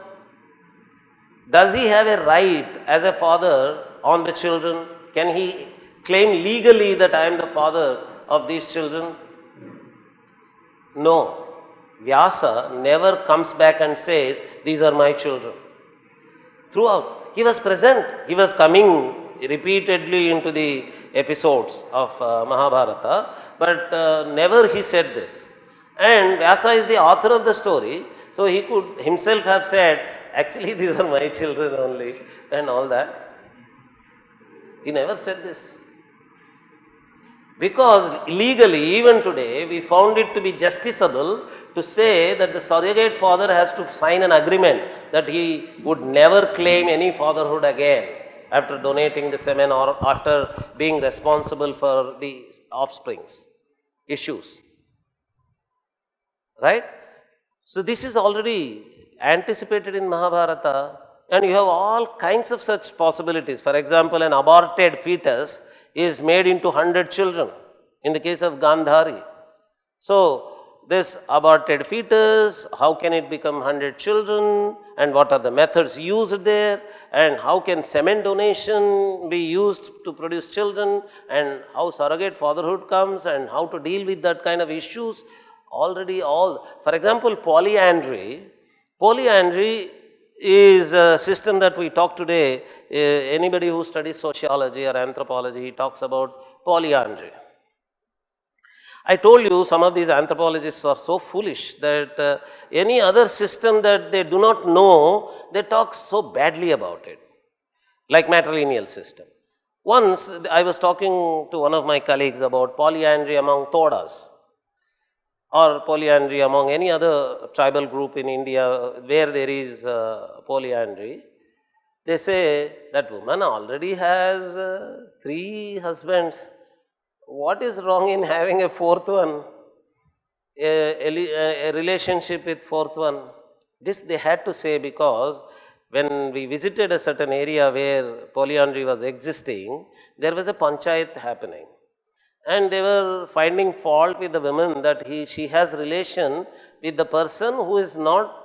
Does he have a right as a father on the children? Can he claim legally that I am the father of these children? No. Vyasa never comes back and says, these are my children. Throughout, he was present. He was coming repeatedly into the episodes of Mahabharata, but never he said this. And Vyasa is the author of the story, so he could himself have said, actually these are my children only and all that. He never said this. Because legally, even today, we found it to be justiciable to say that the surrogate father has to sign an agreement that he would never claim any fatherhood again after donating the semen or after being responsible for the offspring's issues. Right? So this is already anticipated in Mahabharata, and you have all kinds of such possibilities. For example, an aborted fetus is made into 100 children in the case of Gandhari. So, this aborted fetus, how can it become 100 children, and what are the methods used there, and how can semen donation be used to produce children, and how surrogate fatherhood comes, and how to deal with that kind of issues. Already all, for example, polyandry is a system that we talk today. Anybody who studies sociology or anthropology, he talks about polyandry. I told you some of these anthropologists are so foolish that any other system that they do not know, they talk so badly about it, like matrilineal system. Once I was talking to one of my colleagues about polyandry among Todas, or polyandry among any other tribal group in India where there is polyandry. They say that woman already has 3 husbands. What is wrong in having a 4th one, a relationship with 4th one? This they had to say because when we visited a certain area where polyandry was existing, there was a panchayat happening. And they were finding fault with the women that she has relation with the person who is not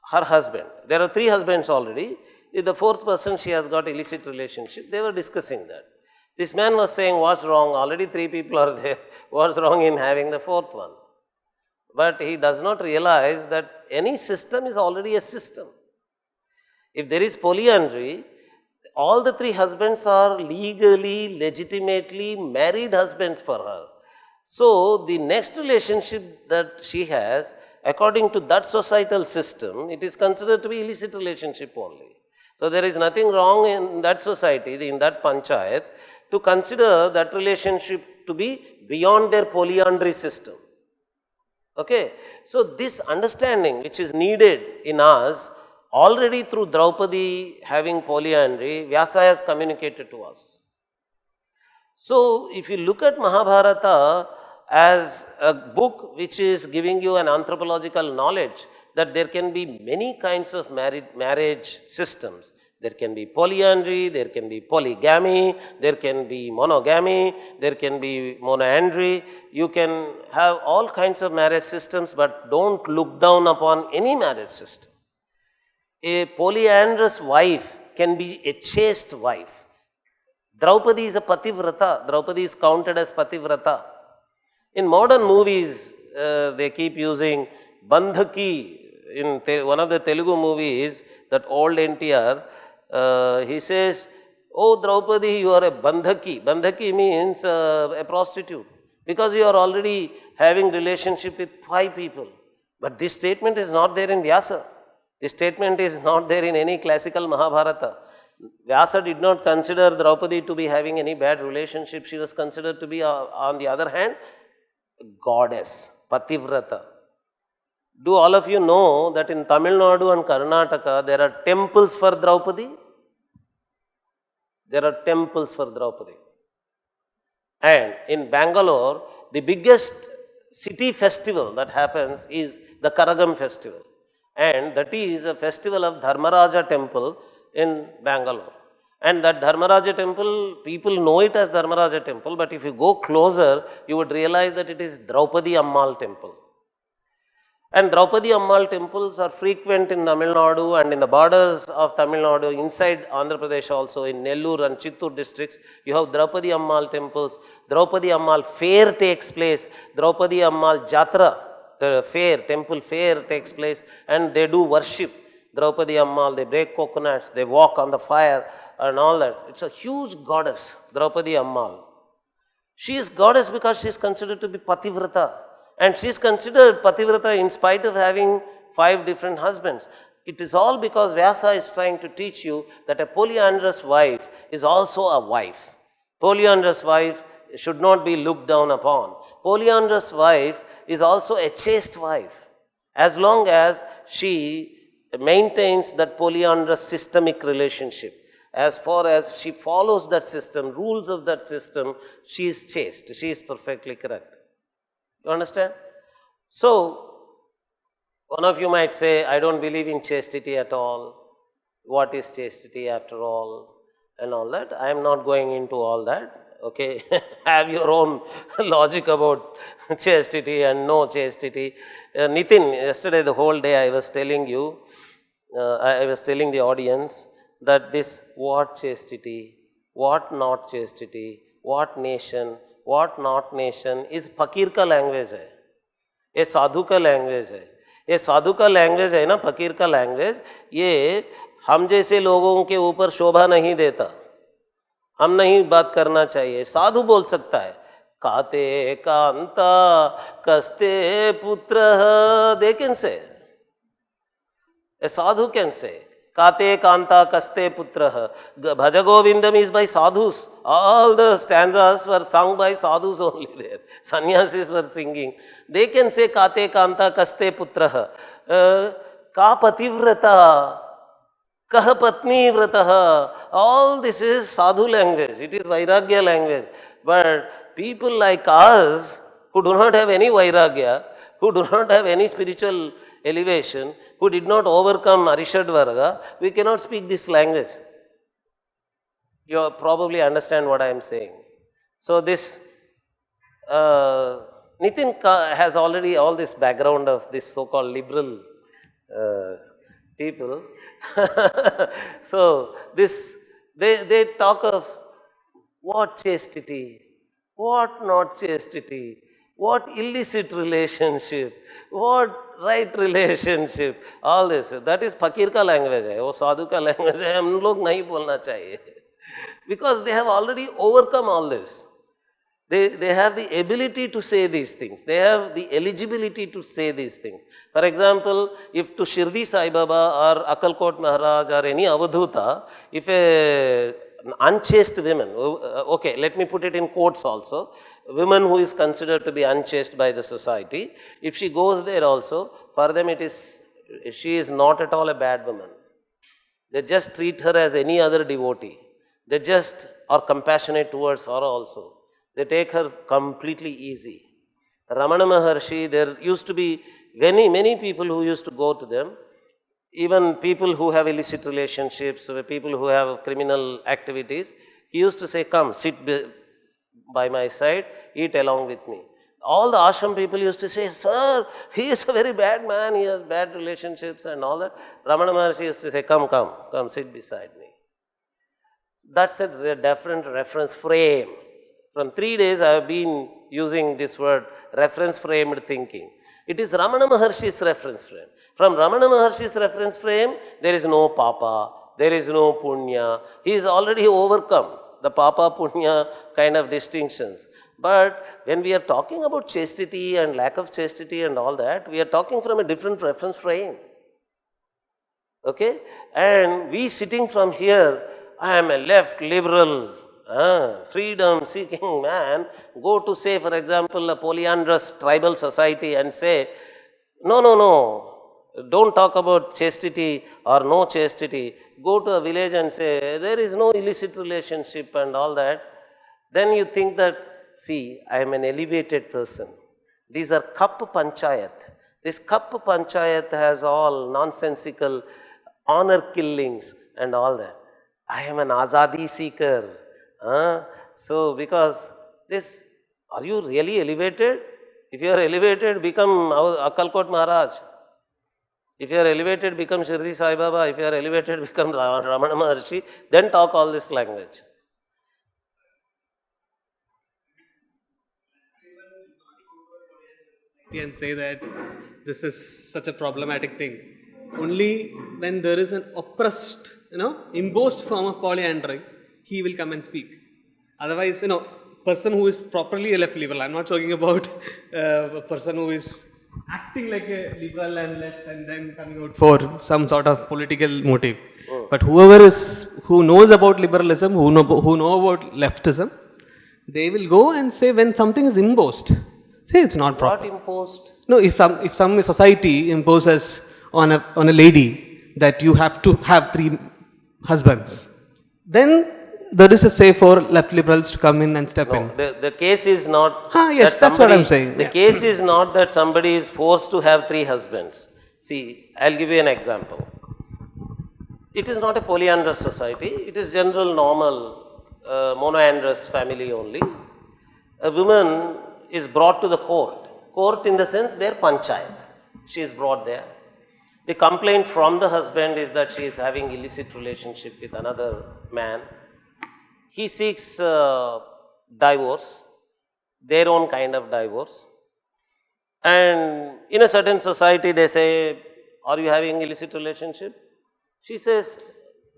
her husband. There are 3 husbands already. With the 4th person she has got illicit relationship. They were discussing that. This man was saying, what's wrong? Already 3 people are there. What's wrong in having the 4th one? But he does not realize that any system is already a system. If there is polyandry, all the 3 husbands are legally, legitimately married husbands for her. So, the next relationship that she has, according to that societal system, it is considered to be illicit relationship only. So, there is nothing wrong in that society, in that panchayat, to consider that relationship to be beyond their polyandry system. Okay? So, this understanding which is needed in us, already through Draupadi having polyandry, Vyasa has communicated to us. So, if you look at Mahabharata as a book which is giving you an anthropological knowledge that there can be many kinds of marriage systems. There can be polyandry, there can be polygamy, there can be monogamy, there can be monoandry. You can have all kinds of marriage systems, but don't look down upon any marriage system. A polyandrous wife can be a chaste wife. Draupadi is a pativrata. Draupadi is counted as pativrata. In modern movies, they keep using Bandhaki. In one of the Telugu movies, that old NTR, he says, oh Draupadi, you are a Bandhaki. Bandhaki means a prostitute. Because you are already having relationship with 5 people. But this statement is not there in Vyasa. This statement is not there in any classical Mahabharata. Vyasa did not consider Draupadi to be having any bad relationship. She was considered to be, on the other hand, goddess, Pativrata. Do all of you know that in Tamil Nadu and Karnataka, there are temples for Draupadi? There are temples for Draupadi. And in Bangalore, the biggest city festival that happens is the Karagam festival. And that is a festival of Dharmaraja temple in Bangalore. And that Dharmaraja temple, people know it as Dharmaraja temple, but if you go closer, you would realize that it is Draupadi Ammal temple. And Draupadi Ammal temples are frequent in Tamil Nadu and in the borders of Tamil Nadu, inside Andhra Pradesh also, in Nellore and Chittur districts. You have Draupadi Ammal temples. Draupadi Ammal fair takes place. Draupadi Ammal Jatra, the fair, temple fair takes place, and they do worship. Draupadi Ammal, they break coconuts, they walk on the fire and all that. It's a huge goddess, Draupadi Ammal. She is goddess because she is considered to be Pativrata. And she is considered Pativrata in spite of having 5 different husbands. It is all because Vyasa is trying to teach you that a polyandrous wife is also a wife. Polyandrous wife should not be looked down upon. Polyandrous wife is also a chaste wife, as long as she maintains that polyandrous systemic relationship. As far as she follows that system, rules of that system, she is chaste. She is perfectly correct. You understand? So, one of you might say, I don't believe in chastity at all. What is chastity after all? And all that. I am not going into all that. Okay, have your own logic about chastity and no chastity. Nitin, yesterday the whole day I was telling you, I was telling the audience that this what chastity, what not chastity, what nation, what not nation is फकीर का language है, ये साधु का language है. ये साधु का language है ना, फकीर का लैंग्वेज, ये हम जैसे लोगों के ऊपर शोभा नहीं देता. हम नहीं बात करना चाहिए. साधु बोल सकता है, काते कांता कस्ते पुत्र, they can say. A sadhu can say, Kate Kanta Kaste Putraha. Bhaja Govindam is by sadhus. All the stanzas were sung by sadhus only there. Sannyasis were singing. They can say Kate Kanta Kaste Putraha. Ka Pativrata. Kah Patni Vrataha. All this is sadhu language. It is Vairagya language. But people like us who do not have any Vairagya, who do not have any spiritual elevation, who did not overcome Arishadvarga, we cannot speak this language. You probably understand what I am saying. So this, Nitin has already all this background of this so-called liberal people. So this, they talk of what chastity, what not chastity, what illicit relationship, what right relationship, all this. That is fakir ka language hai, wo sadhu ka language hai, hum log nahi bolna chahiye. Because they have already overcome all this. They have the ability to say these things. They have the eligibility to say these things. For example, if to Shirdi Sai Baba or Akalkot Maharaj or any Avadhuta, if an unchaste women, okay, let me put it in quotes also, women who is considered to be unchaste by the society, if she goes there also, for them it is, she is not at all a bad woman. They just treat her as any other devotee. They just are compassionate towards her also. They take her completely easy. Ramana Maharshi, there used to be many people who used to go to them, even people who have illicit relationships, people who have criminal activities. He used to say, come, sit by my side, eat along with me. All the ashram people used to say, sir, he is a very bad man, he has bad relationships and all that. Ramana Maharshi used to say, come, sit beside me. That's a different reference frame. From 3 days I have been using this word, reference framed thinking. It is Ramana Maharshi's reference frame. From Ramana Maharshi's reference frame, there is no papa, there is no punya. He is already overcome the papa punya kind of distinctions. But when we are talking about chastity and lack of chastity and all that, we are talking from a different reference frame. Okay? And we sitting from here, I am a left liberal, freedom seeking man, go to say, for example, a polyandrous tribal society and say, no, don't talk about chastity or no chastity. Go to a village and say, there is no illicit relationship and all that. Then you think that, see, I am an elevated person. These are Kapp Panchayat. This Kapp Panchayat has all nonsensical honor killings and all that. I am an azadi seeker. So, because this, are you really elevated? If you are elevated, become Akkalkot Maharaj. If you are elevated, become Shirdi Sai Baba. If you are elevated, become Ramana Maharshi. Then talk all this language. And say that this is such a problematic thing. Only when there is an oppressed, imposed form of polyandry, he will come and speak. Otherwise, person who is properly a left liberal, I'm not talking about a person who is acting like a liberal and left and then coming out for some sort of political motive. But who knows about liberalism, who know about leftism, they will go and say when something is imposed, say it's not proper. What imposed? No, if some society imposes on a lady that you have to have 3 husbands, then there is a say for left liberals to come in and step in. The case is not. Yes, that that's what I'm saying. The case is not that somebody is forced to have 3 husbands. See, I'll give you an example. It is not a polyandrous society. It is general, normal, monoandrous family only. A woman is brought to the court. Court in the sense their panchayat. She is brought there. The complaint from the husband is that she is having illicit relationship with another man. He seeks divorce, their own kind of divorce. And in a certain society they say, are you having illicit relationship? She says,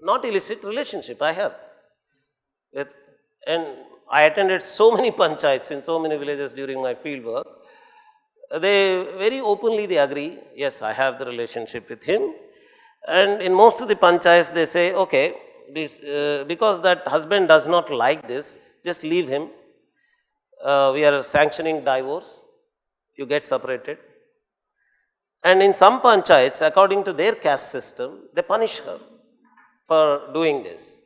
not illicit relationship, I have. And I attended so many panchayats in so many villages during my field work. They very openly they agree, yes, I have the relationship with him. And in most of the panchayats they say, okay, this, because that husband does not like this, just leave him. We are sanctioning divorce. You get separated. And in some panchayats, according to their caste system, they punish her for doing this.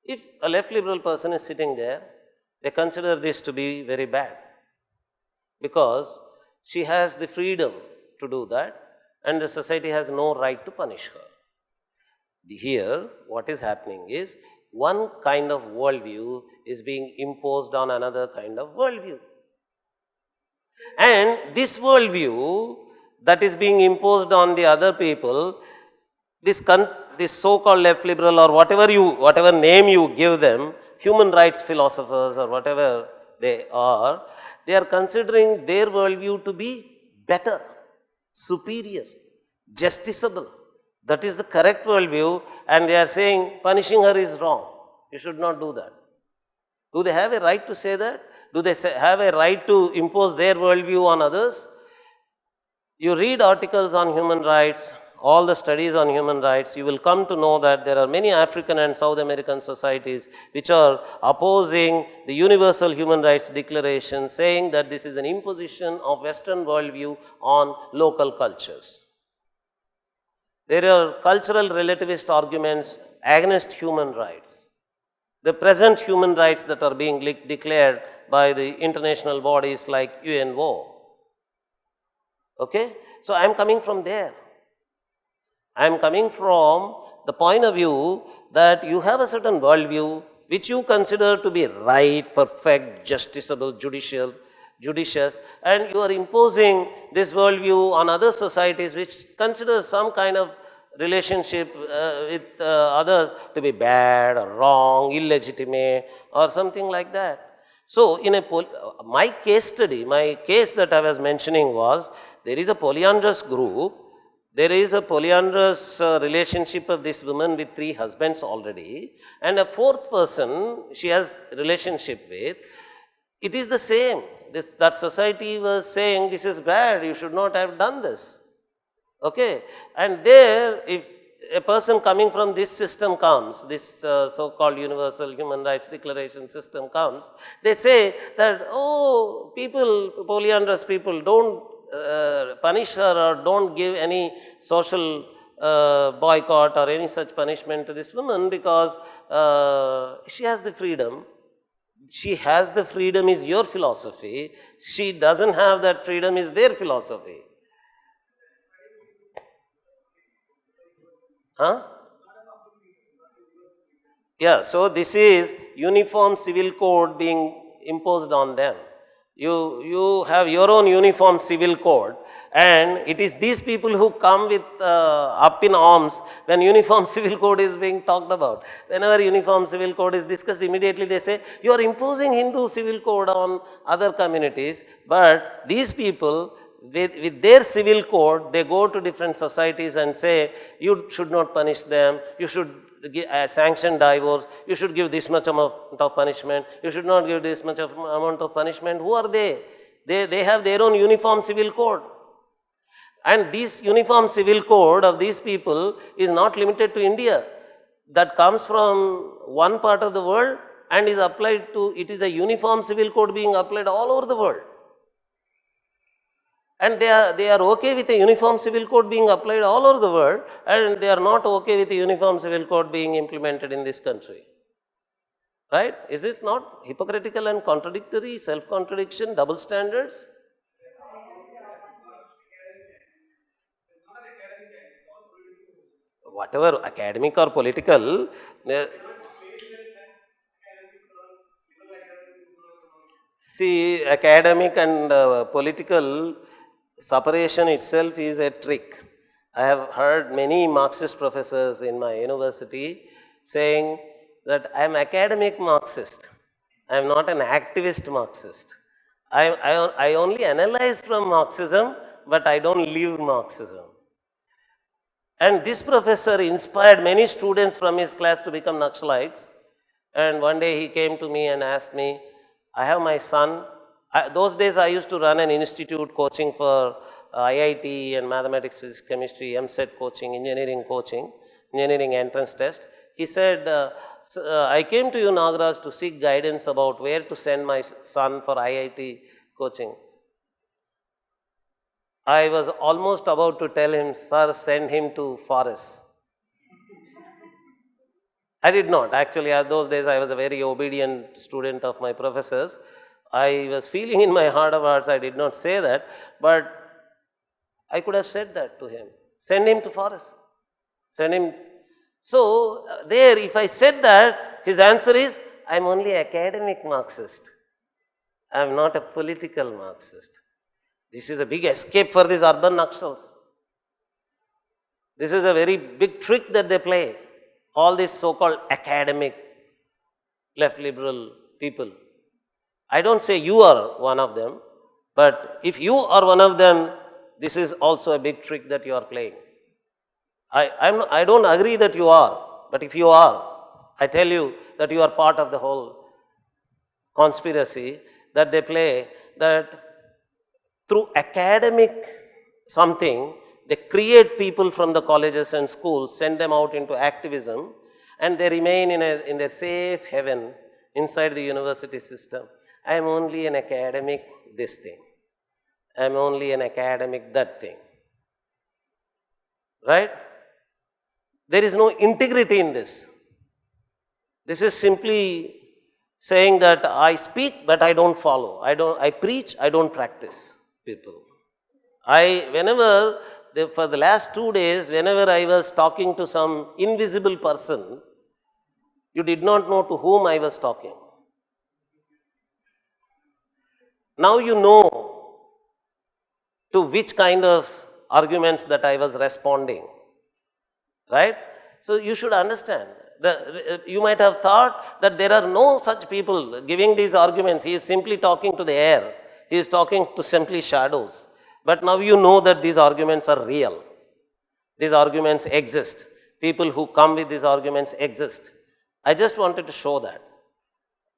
If a left liberal person is sitting there, they consider this to be very bad because she has the freedom to do that and the society has no right to punish her. Here, what is happening is one kind of worldview is being imposed on another kind of worldview. And this worldview that is being imposed on the other people, this so-called left liberal or whatever name you give them, human rights philosophers or whatever they are considering their worldview to be better, superior, justiciable. That is the correct worldview, and they are saying punishing her is wrong. You should not do that. Do they have a right to say that? Do they have a right to impose their worldview on others? You read articles on human rights, all the studies on human rights, you will come to know that there are many African and South American societies which are opposing the Universal Human Rights Declaration, saying that this is an imposition of Western worldview on local cultures. There are cultural relativist arguments against human rights. The present human rights that are being declared by the international bodies like UNO. Okay? So I am coming from there. I am coming from the point of view that you have a certain worldview which you consider to be right, perfect, justiciable, judicious, and you are imposing this worldview on other societies which consider some kind of relationship with others to be bad or wrong, illegitimate or something like that. So in my case study, my case that I was mentioning was, there is a polyandrous group, there is a polyandrous relationship of this woman with 3 husbands already, and a 4th person she has relationship with. It is the same. That society was saying this is bad, you should not have done this. Okay, and there if a person coming from this system comes, this so-called Universal Human Rights Declaration system comes, they say that, oh, polyandrous people, don't punish her or don't give any social boycott or any such punishment to this woman because she has the freedom. She has the freedom is your philosophy. She doesn't have that freedom is their philosophy. Huh? Yeah, so this is uniform civil code being imposed on them. You have your own uniform civil code, and it is these people who come with up in arms when uniform civil code is being talked about. Whenever uniform civil code is discussed, immediately they say, you are imposing Hindu civil code on other communities, but these people with their civil code, they go to different societies and say, you should not punish them, you should sanction divorce, you should give this much amount of punishment, you should not give this much of amount of punishment. Who are they? They have their own uniform civil code. And this uniform civil code of these people is not limited to India. That comes from one part of the world and is applied to, it is a uniform civil code being applied all over the world. And they are okay with a uniform civil code being applied all over the world, and they are not okay with a uniform civil code being implemented in this country. Right? Is it not hypocritical and contradictory, self-contradiction, double standards? Whatever, academic or political, see, academic and political separation itself is a trick. I have heard many Marxist professors in my university saying that I am academic Marxist, I am not an activist Marxist. I only analyze from Marxism, but I don't live Marxism. And this professor inspired many students from his class to become Naxalites. And one day he came to me and asked me, I have my son. Those days I used to run an institute coaching for IIT and mathematics, physics, chemistry, MSET coaching, engineering entrance test. He said, I came to you, Nagaraj, to seek guidance about where to send my son for IIT coaching. I was almost about to tell him, sir, send him to Forest. I did not. Actually, at those days I was a very obedient student of my professors. I was feeling in my heart of hearts, I did not say that, but I could have said that to him. Send him to Forest. Send him. So, there, if I said that, his answer is, I am only academic Marxist. I am not a political Marxist. This is a big escape for these urban Naxals. This is a very big trick that they play. All these so-called academic, left liberal people. I don't say you are one of them, but if you are one of them, this is also a big trick that you are playing. I don't agree that you are, but if you are, I tell you that you are part of the whole conspiracy that they play, that through academic something, they create people from the colleges and schools, send them out into activism, and they remain in their safe haven inside the university system. I am only an academic this thing. I am only an academic that thing. Right? There is no integrity in this. This is simply saying that I speak but I don't follow. I preach, I don't practice people. For the last 2 days, whenever I was talking to some invisible person, you did not know to whom I was talking. Now you know to which kind of arguments that I was responding, right? So you should understand. You might have thought that there are no such people giving these arguments. He is simply talking to the air. He is talking to simply shadows. But now you know that these arguments are real. These arguments exist. People who come with these arguments exist. I just wanted to show that.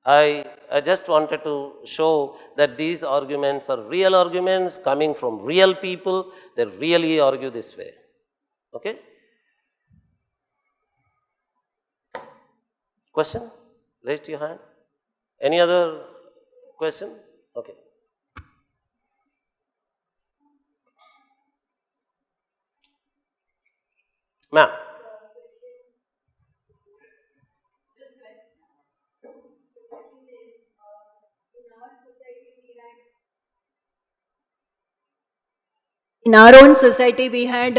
I just wanted to show that these arguments are real arguments coming from real people. They really argue this way. Okay? Question? Raise your hand. Any other question? Okay. Ma'am. In our own society, we had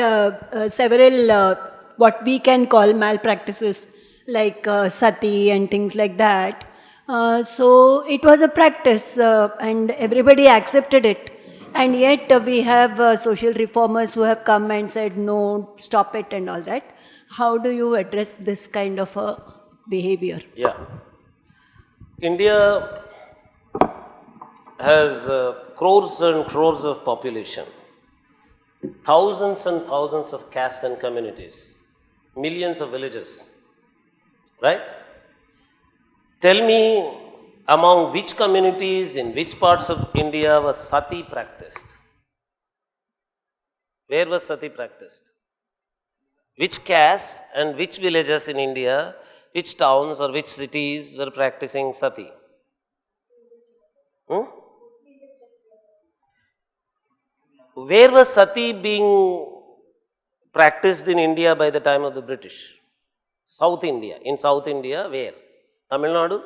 several what we can call malpractices, like sati and things like that. So it was a practice and everybody accepted it. And yet we have social reformers who have come and said, no, stop it and all that. How do you address this kind of behavior? Yeah. India has crores and crores of population, thousands and thousands of castes and communities, millions of villages, right? Tell me, among which communities in which parts of India was sati practiced? Where was sati practiced? Which castes and which villages in India, which towns or which cities were practicing sati? Where was sati being practiced in India by the time of the British? South India. In South India, where? Tamil Nadu?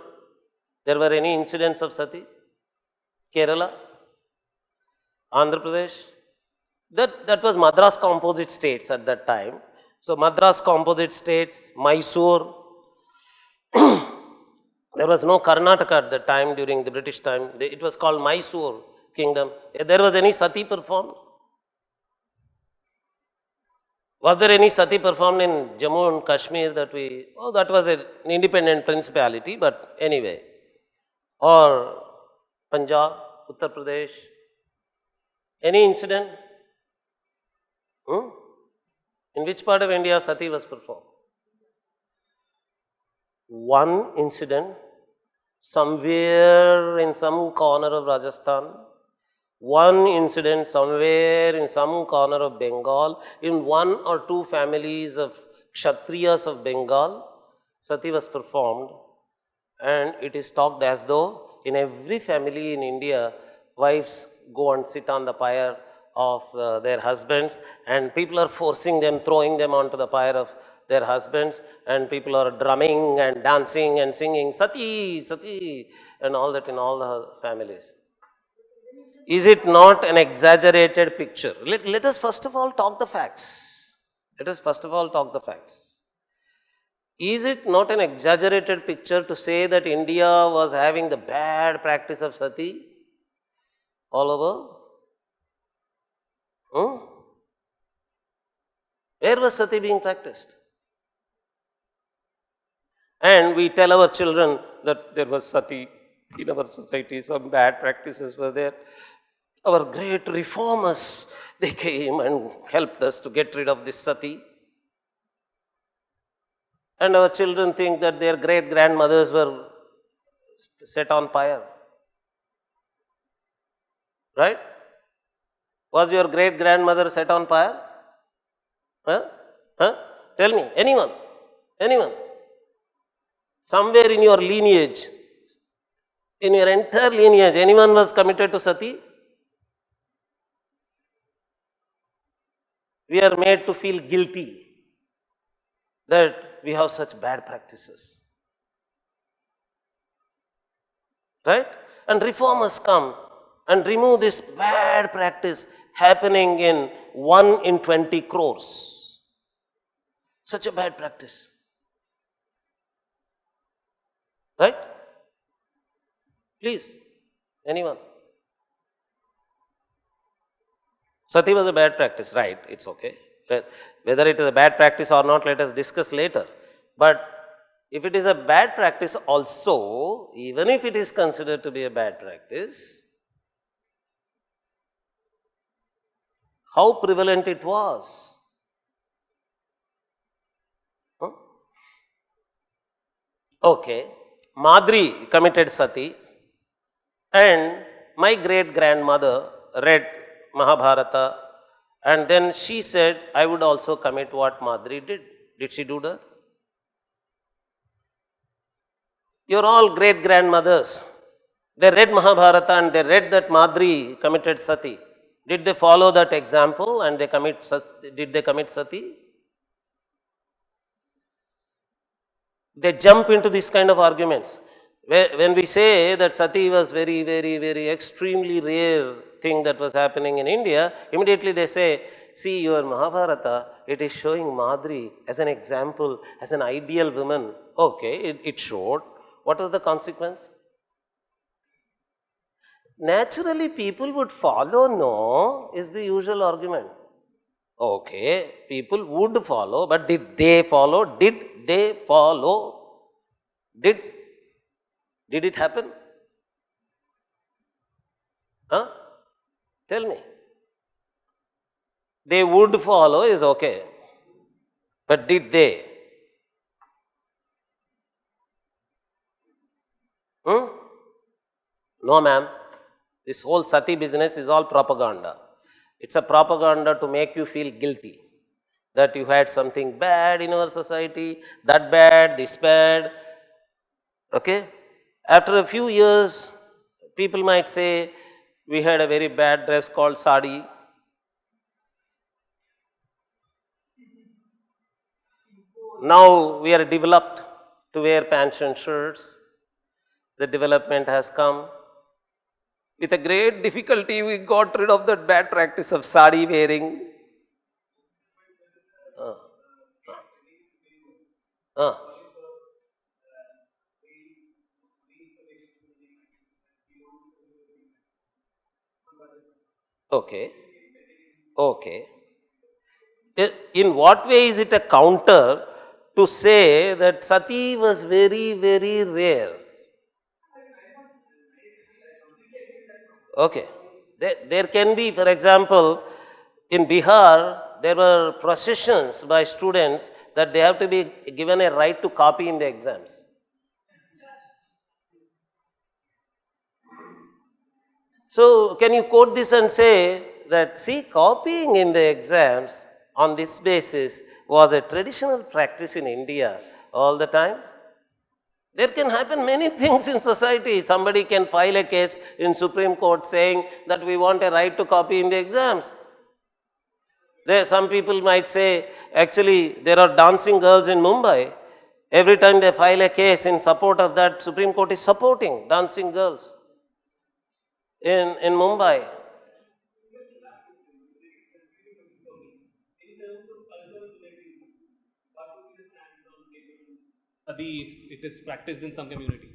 There were any incidents of sati? Kerala? Andhra Pradesh? That was Madras Composite States at that time. So Madras Composite States, Mysore. There was no Karnataka at that time during the British time. It was called Mysore Kingdom. There was any sati performed? Was there any sati performed in Jammu and Kashmir that that was an independent principality, but anyway. Or Punjab, Uttar Pradesh. Any incident? In which part of India sati was performed? One incident, somewhere in some corner of Rajasthan, one incident somewhere in some corner of Bengal, in one or two families of Kshatriyas of Bengal, sati was performed, and it is talked as though in every family in India, wives go and sit on the pyre of their husbands, and people are forcing them, throwing them onto the pyre of their husbands, and people are drumming and dancing and singing sati, sati, and all that in all the families. Is it not an exaggerated picture? Let us first of all talk the facts. Let us first of all talk the facts. Is it not an exaggerated picture to say that India was having the bad practice of sati all over? Where was sati being practiced? And we tell our children that there was sati in our society, some bad practices were there. Our great reformers, they came and helped us to get rid of this sati. And our children think that their great grandmothers were set on fire. Right? Was your great grandmother set on fire? Tell me, anyone? Anyone? Somewhere in your lineage, in your entire lineage, anyone was committed to sati? We are made to feel guilty that we have such bad practices. Right? And reformers come and remove this bad practice happening in 1 in 20 crores. Such a bad practice. Right? Please, anyone? Sati was a bad practice, right? It's okay. Whether it is a bad practice or not, let us discuss later. But if it is a bad practice also, even if it is considered to be a bad practice, how prevalent it was? Okay, Madri committed sati, and my great grandmother read Mahabharata, and then she said, I would also commit what Madri did. Did she do that? You're all great grandmothers. They read Mahabharata and they read that Madri committed sati. Did they follow that example and did they commit sati? They jump into this kind of arguments. When we say that sati was very, very, very extremely rare thing that was happening in India, immediately they say, see your Mahabharata, it is showing Madri as an example, as an ideal woman. Okay, it showed. what was the consequence? Naturally, people would follow, no, is the usual argument. Okay, people would follow, but did they follow? Did they follow? Did it happen? Huh? Tell me. They would follow is okay, but did they? No, ma'am. This whole sati business is all propaganda. It's a propaganda to make you feel guilty that you had something bad in our society, that bad, this bad. Okay? After a few years, people might say, we had a very bad dress called sari. Now we are developed to wear pants and shirts. The development has come. With a great difficulty, we got rid of that bad practice of sari wearing. Okay. Okay. In what way is it a counter to say that sati was very, very rare? Okay. There can be, for example, in Bihar, there were processions by students that they have to be given a right to copy in the exams. So, can you quote this and say that, see, copying in the exams on this basis was a traditional practice in India all the time? There can happen many things in society. Somebody can file a case in Supreme Court saying that we want a right to copy in the exams. Some people might say, actually, there are dancing girls in Mumbai. Every time they file a case in support of that, Supreme Court is supporting dancing girls in Mumbai. Sati, if it is practiced in some community.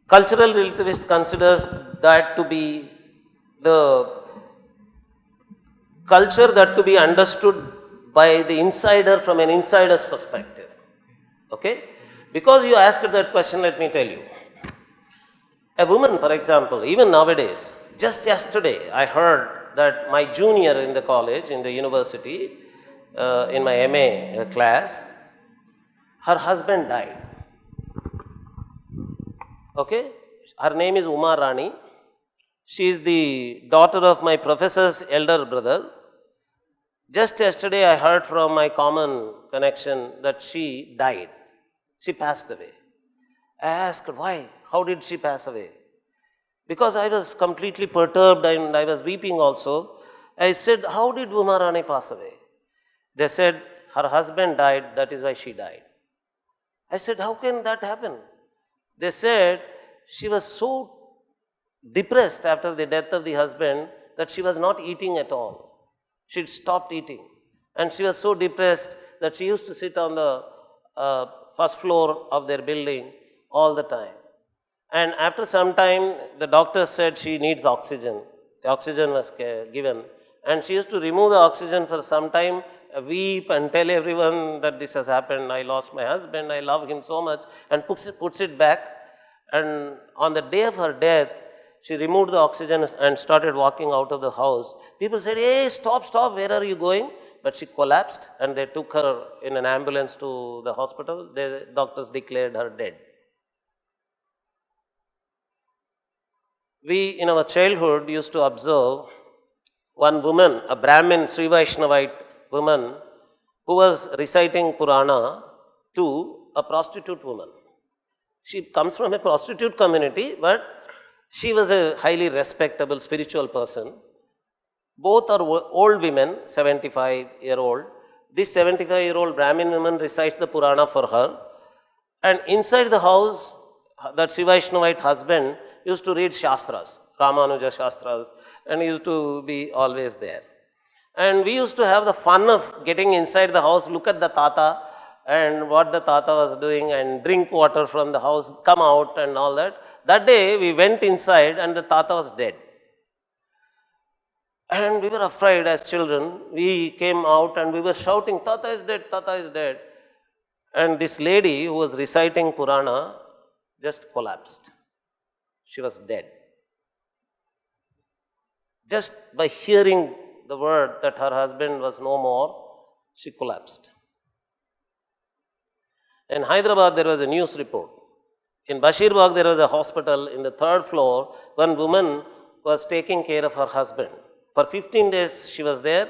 Cultural relativist considers that to be the culture that to be understood by the insider from an insider's perspective. Okay? Because you asked that question, let me tell you. A woman, for example, even nowadays, just yesterday, I heard that my junior in the college, in the university, in my MA class, her husband died. Okay? Her name is Uma Rani. She is the daughter of my professor's elder brother. Just yesterday I heard from my common connection that she died. She passed away. I asked why? How did she pass away? Because I was completely perturbed and I was weeping also. I said, how did Uma Rani pass away? They said, her husband died, that is why she died. I said, how can that happen? They said, she was so depressed after the death of the husband that she was not eating at all. She'd stopped eating. And she was so depressed that she used to sit on the first floor of their building all the time. And after some time, the doctor said she needs oxygen. The oxygen was given. And she used to remove the oxygen for some time, weep and tell everyone that this has happened, I lost my husband, I love him so much, and puts it back. And on the day of her death, she removed the oxygen and started walking out of the house. People said, hey, stop, where are you going? But she collapsed and they took her in an ambulance to the hospital. The doctors declared her dead. We, in our childhood, used to observe one woman, a Brahmin, Sri Vaishnavite woman, who was reciting Purana to a prostitute woman. She comes from a prostitute community, but she was a highly respectable spiritual person. Both are old women, 75-year-old. This 75-year-old Brahmin woman recites the Purana for her. And inside the house, that Sri Vaishnavite husband used to read Shastras, Ramanuja Shastras, and he used to be always there. And we used to have the fun of getting inside the house, look at the Tata, and what the Tata was doing and drink water from the house, come out and all that. That day we went inside and the Tata was dead. And we were afraid as children. We came out and we were shouting, Tata is dead, Tata is dead. And this lady who was reciting Purana just collapsed. She was dead. Just by hearing the word that her husband was no more, she collapsed. In Hyderabad, there was a news report. In Bashirbagh, there was a hospital in the 3rd floor. One woman was taking care of her husband. For 15 days, she was there.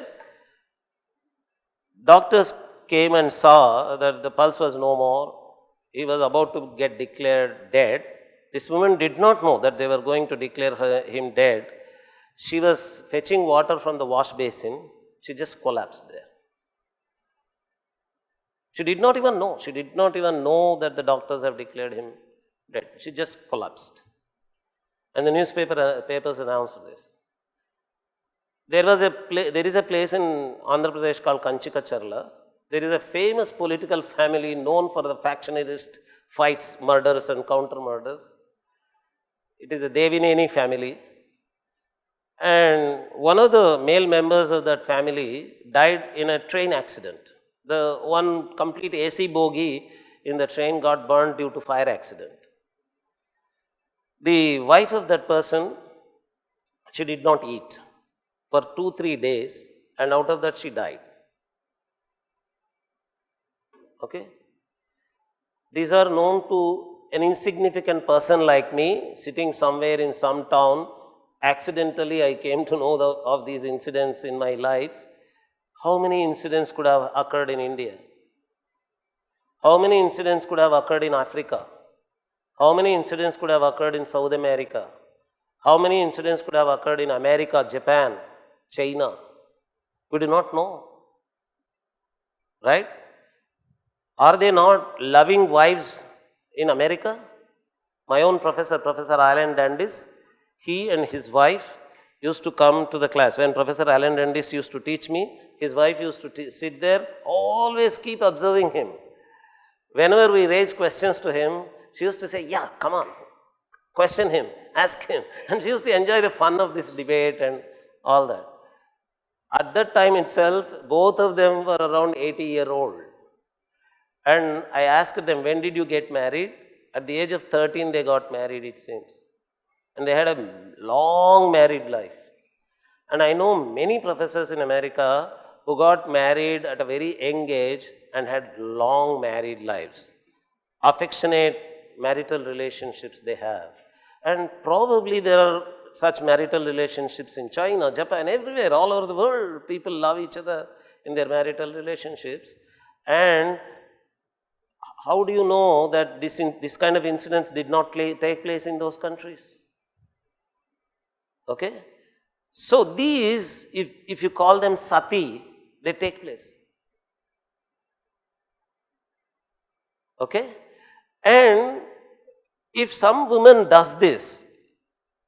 Doctors came and saw that the pulse was no more. He was about to get declared dead. This woman did not know that they were going to declare him dead. She was fetching water from the wash basin. She just collapsed there. She did not even know. She did not even know that the doctors have declared him dead. She just collapsed. And the papers announced this. There is a place in Andhra Pradesh called Kanchikacharla. There is a famous political family known for the factionalist fights, murders and counter murders. It is a Devineni family. And one of the male members of that family died in a train accident. The one complete AC bogie in the train got burned due to fire accident. The wife of that person, she did not eat for 2-3 days, and out of that she died. Okay? These are known to an insignificant person like me, sitting somewhere in some town. Accidentally, I came to know of these incidents in my life. How many incidents could have occurred in India? How many incidents could have occurred in Africa? How many incidents could have occurred in South America? How many incidents could have occurred in America, Japan, China? We do not know. Right? Are they not loving wives in America? My own professor, Professor Alan Dandis, he and his wife used to come to the class. When Professor Alan Dandis used to teach me, his wife used to sit there, always keep observing him. Whenever we raised questions to him, she used to say, yeah, come on, question him, ask him. And she used to enjoy the fun of this debate and all that. At that time itself, both of them were around 80-year-old. And I asked them, when did you get married? At the age of 13, they got married, it seems. And they had a long married life. And I know many professors in America who got married at a very young age and had long married lives. Affectionate marital relationships they have. And probably there are such marital relationships in China, Japan, everywhere, all over the world. People love each other in their marital relationships. And how do you know that this kind of incidents did not take place in those countries? Okay? So these, if you call them sati, they take place. Okay? And if some woman does this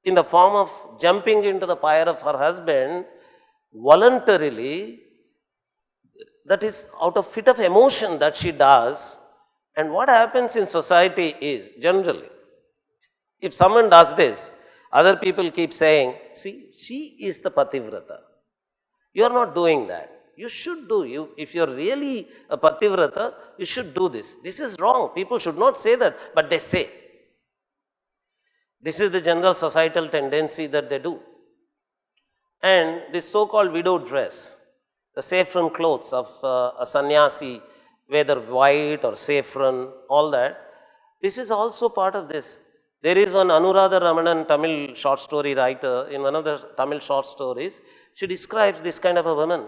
in the form of jumping into the pyre of her husband voluntarily, that is out of fit of emotion that she does. And what happens in society is, generally, if someone does this, other people keep saying, see, she is the pativrata. You are not doing that. You should do. If you are really a pativrata, you should do this. This is wrong. People should not say that, but they say. This is the general societal tendency that they do. And this so-called widow dress, the saffron clothes of a sannyasi, whether white or saffron, all that, this is also part of this. There is one Anuradha Ramanan, Tamil short story writer, in one of the Tamil short stories, she describes this kind of a woman.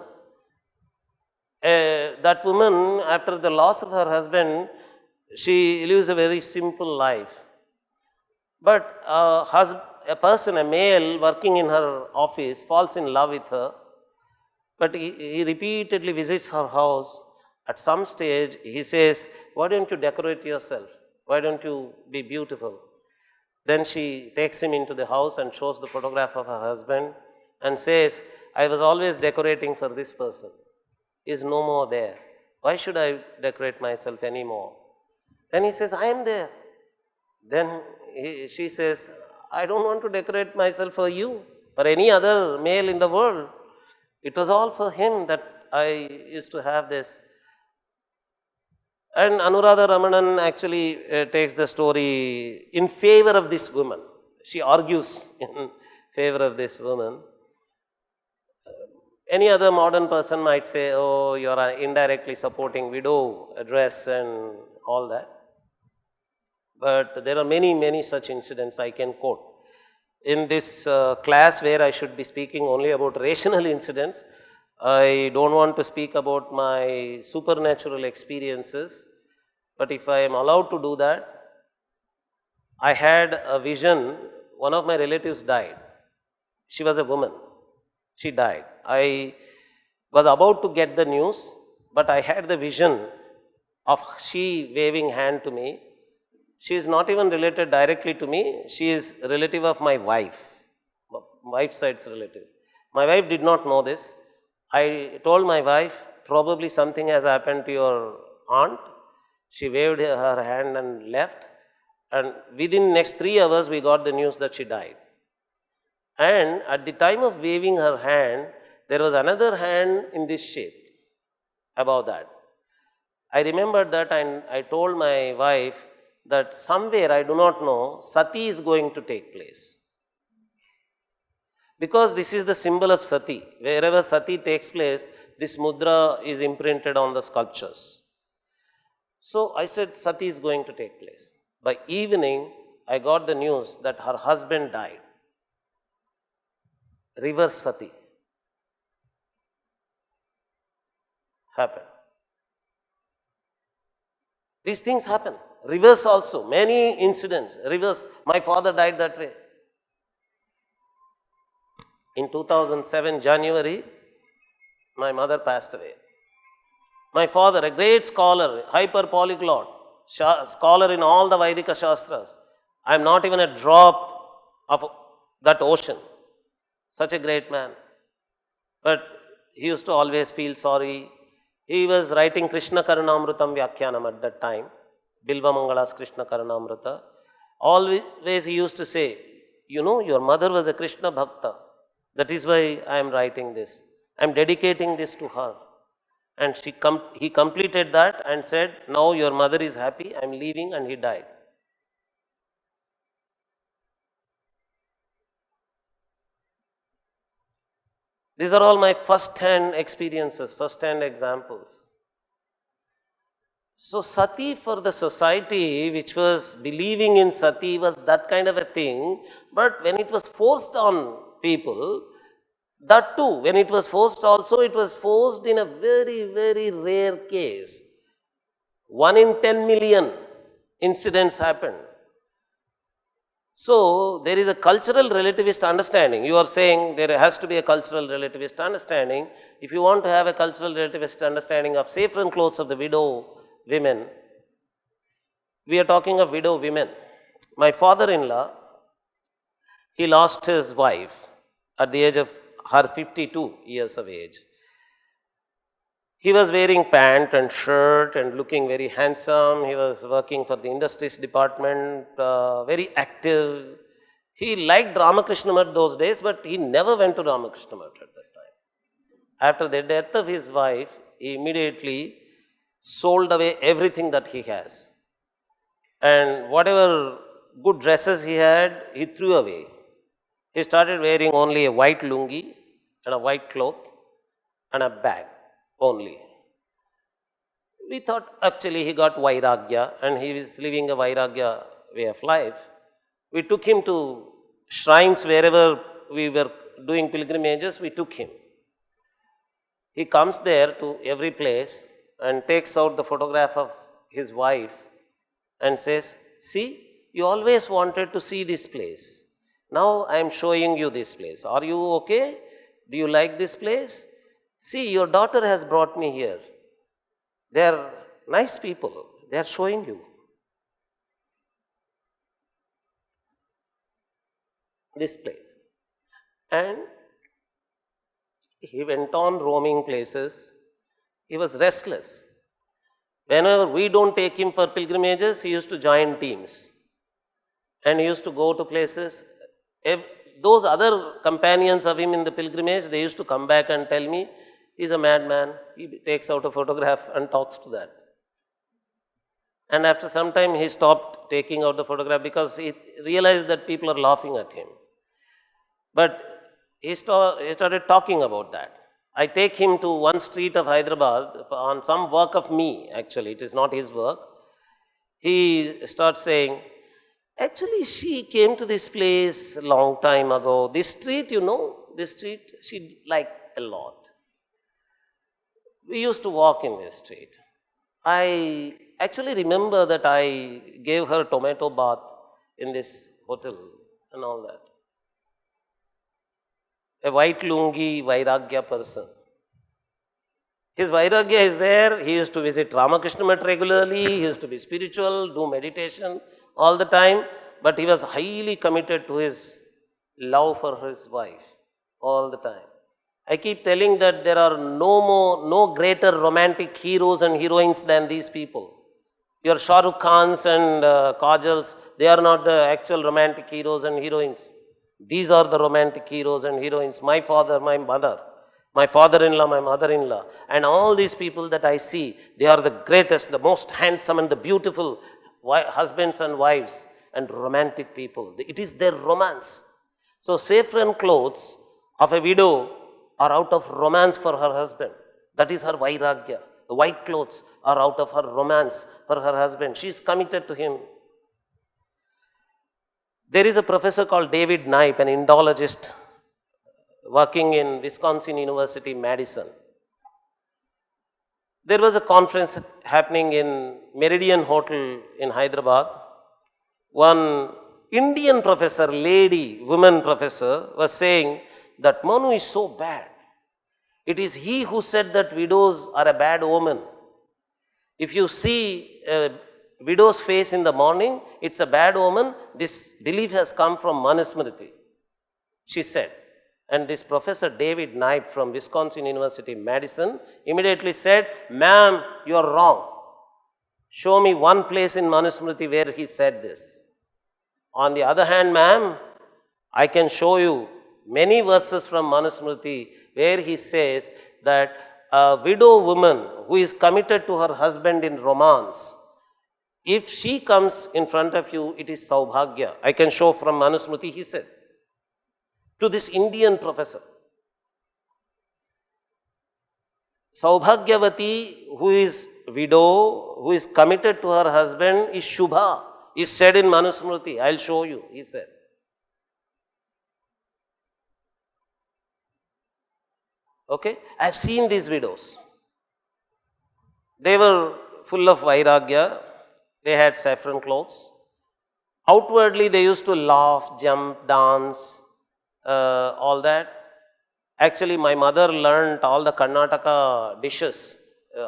That woman, after the loss of her husband, she lives a very simple life. But a person, a male working in her office, falls in love with her, but he repeatedly visits her house. At some stage, he says, why don't you decorate yourself? Why don't you be beautiful? Then she takes him into the house and shows the photograph of her husband and says, I was always decorating for this person. He is no more there. Why should I decorate myself anymore? Then he says, I am there. Then she says, I don't want to decorate myself for you, for any other male in the world. It was all for him that I used to have this. And Anuradha Ramanan actually takes the story in favor of this woman. She argues in favor of this woman. Any other modern person might say, oh, you are indirectly supporting widow dress and all that. But there are many, many such incidents I can quote. In this class where I should be speaking only about rational incidents, I don't want to speak about my supernatural experiences, but if I am allowed to do that, I had a vision. One of my relatives died. She was a woman. She died. I was about to get the news, but I had the vision of she waving hand to me. She is not even related directly to me. She is a relative of my wife, wife's side's relative. My wife did not know this. I told my wife, probably something has happened to your aunt. She waved her hand and left. And within next 3 hours, we got the news that she died. And at the time of waving her hand, there was another hand in this shape above that. I remembered that and I told my wife that somewhere, I do not know, sati is going to take place. Because this is the symbol of sati. Wherever sati takes place, this mudra is imprinted on the sculptures. So I said sati is going to take place. By evening, I got the news that her husband died. Reverse sati happened. These things happen. Reverse also. Many incidents. Reverse. My father died that way. In 2007 January, my mother passed away. My father, a great scholar, hyper polyglot, scholar in all the Vaidika Shastras. I am not even a drop of that ocean. Such a great man. But he used to always feel sorry. He was writing Krishna Karunamrutam Vyakhyanam at that time. Bilva Mangala's Krishna Karunamrita. Always he used to say, you know, your mother was a Krishna Bhakta. That is why I am writing this. I am dedicating this to her. And he completed that and said, now your mother is happy, I am leaving, and he died. These are all my first-hand experiences, first-hand examples. So sati for the society which was believing in sati was that kind of a thing, but when it was forced on people, that too, when it was forced also, it was forced in a very, very rare case. 1 in 10 million incidents happened. So, there is a cultural relativist understanding. You are saying there has to be a cultural relativist understanding. If you want to have a cultural relativist understanding of saffron clothes of the widow women, we are talking of widow women. My father-in-law, he lost his wife at the age of her 52 years of age. He was wearing pant and shirt and looking very handsome. He was working for the industries department, very active. He liked Ramakrishna Math those days, but he never went to Ramakrishna Math at that time. After the death of his wife, he immediately sold away everything that he has. And whatever good dresses he had, he threw away. He started wearing only a white lungi and a white cloth and a bag only. We thought actually he got Vairagya and he was living a Vairagya way of life. We took him to shrines wherever we were doing pilgrimages, we took him. He comes there to every place and takes out the photograph of his wife and says, see, you always wanted to see this place. Now I am showing you this place. Are you okay? Do you like this place? See, your daughter has brought me here. They are nice people. They are showing you this place. And he went on roaming places. He was restless. Whenever we don't take him for pilgrimages, he used to join teams. And he used to go to places. Those other companions of him in the pilgrimage, they used to come back and tell me, he's a madman. He takes out a photograph and talks to that. And after some time, he stopped taking out the photograph because he realized that people are laughing at him. But he started talking about that. I take him to one street of Hyderabad on some work of me, actually, it is not his work. He starts saying, actually, she came to this place a long time ago. This street, this street, she liked a lot. We used to walk in this street. I actually remember that I gave her tomato bath in this hotel and all that. A white lungi Vairagya person. His Vairagya is there. He used to visit Ramakrishna Mat regularly. He used to be spiritual, do meditation all the time. But he was highly committed to his love for his wife all the time. I keep telling that there are no greater romantic heroes and heroines than these people. Your Shah Rukh Khans and Kajals, they are not the actual romantic heroes and heroines. These are the romantic heroes and heroines. My father, my mother, my father-in-law, my mother-in-law, and all these people that I see, they are the greatest, the most handsome and the beautiful husbands and wives and romantic people. It is their romance. So saffron clothes of a widow are out of romance for her husband. That is her Vairagya. The white clothes are out of her romance for her husband. She is committed to him. There is a professor called David Knipe, an Indologist working in Wisconsin University, Madison. There was a conference happening in Meridian Hotel in Hyderabad. One Indian professor, woman professor, was saying that Manu is so bad. It is he who said that widows are a bad omen. If you see a widow's face in the morning, it's a bad omen. This belief has come from Manusmriti, she said. And this professor David Knipe from Wisconsin University, Madison, immediately said, ma'am, you are wrong. Show me one place in Manusmriti where he said this. On the other hand, ma'am, I can show you many verses from Manusmriti where he says that a widow woman who is committed to her husband in romance, if she comes in front of you, it is Saubhagya. I can show from Manusmriti, he said, to this Indian professor. Saubhagyavati, who is widow, who is committed to her husband, is Shubha, is said in Manusmriti. I'll show you, he said. Okay, I've seen these widows. They were full of Vairagya. They had saffron clothes. Outwardly, they used to laugh, jump, dance, all that. Actually, my mother learned all the Karnataka dishes,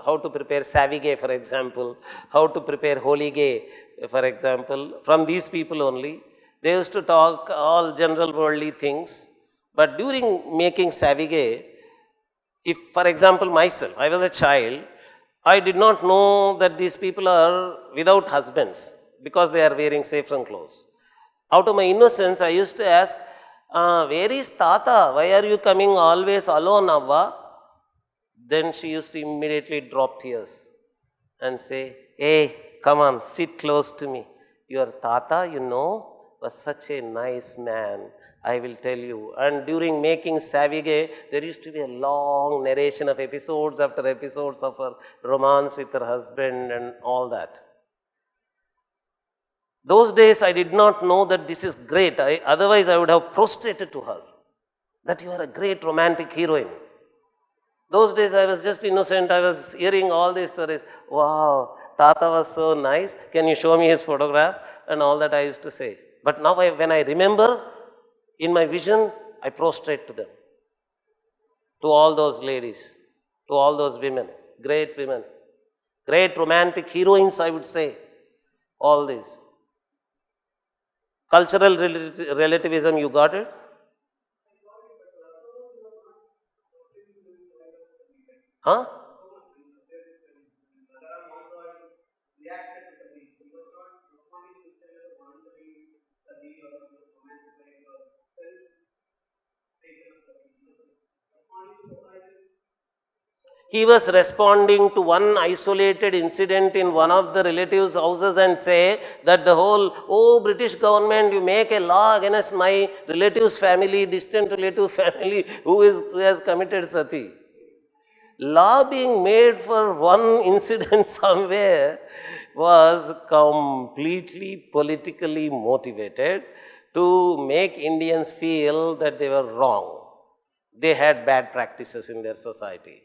how to prepare savige, for example, how to prepare holige, for example, from these people only. They used to talk all general worldly things. But during making savige, if, for example, myself, I was a child, I did not know that these people are without husbands because they are wearing saffron clothes. Out of my innocence, I used to ask, where is Tata? Why are you coming always alone, Avva? Then she used to immediately drop tears and say, hey, come on, sit close to me. Your Tata, was such a nice man. I will tell you. And during making savige, there used to be a long narration of episodes after episodes of her romance with her husband and all that. Those days I did not know that this is great. Otherwise I would have prostrated to her, that you are a great romantic heroine. Those days I was just innocent. I was hearing all these stories. Wow, Tata was so nice. Can you show me his photograph? And all that I used to say. But now when I remember, in my vision, I prostrate to them, to all those ladies, to all those women, great romantic heroines, I would say, all these. Cultural relativism, you got it? Huh? He was responding to one isolated incident in one of the relatives' houses and say that the whole, oh, British government, you make a law against my relative's family, distant relative family who has committed sati. Law being made for one incident somewhere was completely politically motivated to make Indians feel that they were wrong. They had bad practices in their society.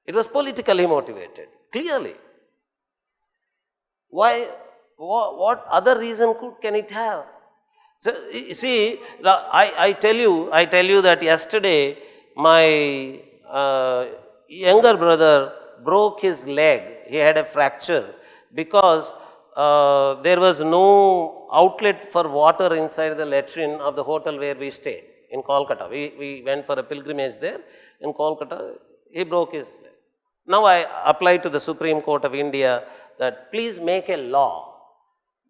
It was politically motivated, clearly. Why? What other reason can it have? So, you see, I tell you that yesterday my younger brother broke his leg. He had a fracture because there was no outlet for water inside the latrine of the hotel where we stayed in Kolkata. We went for a pilgrimage there in Kolkata. He broke his leg. Now I apply to the Supreme Court of India that please make a law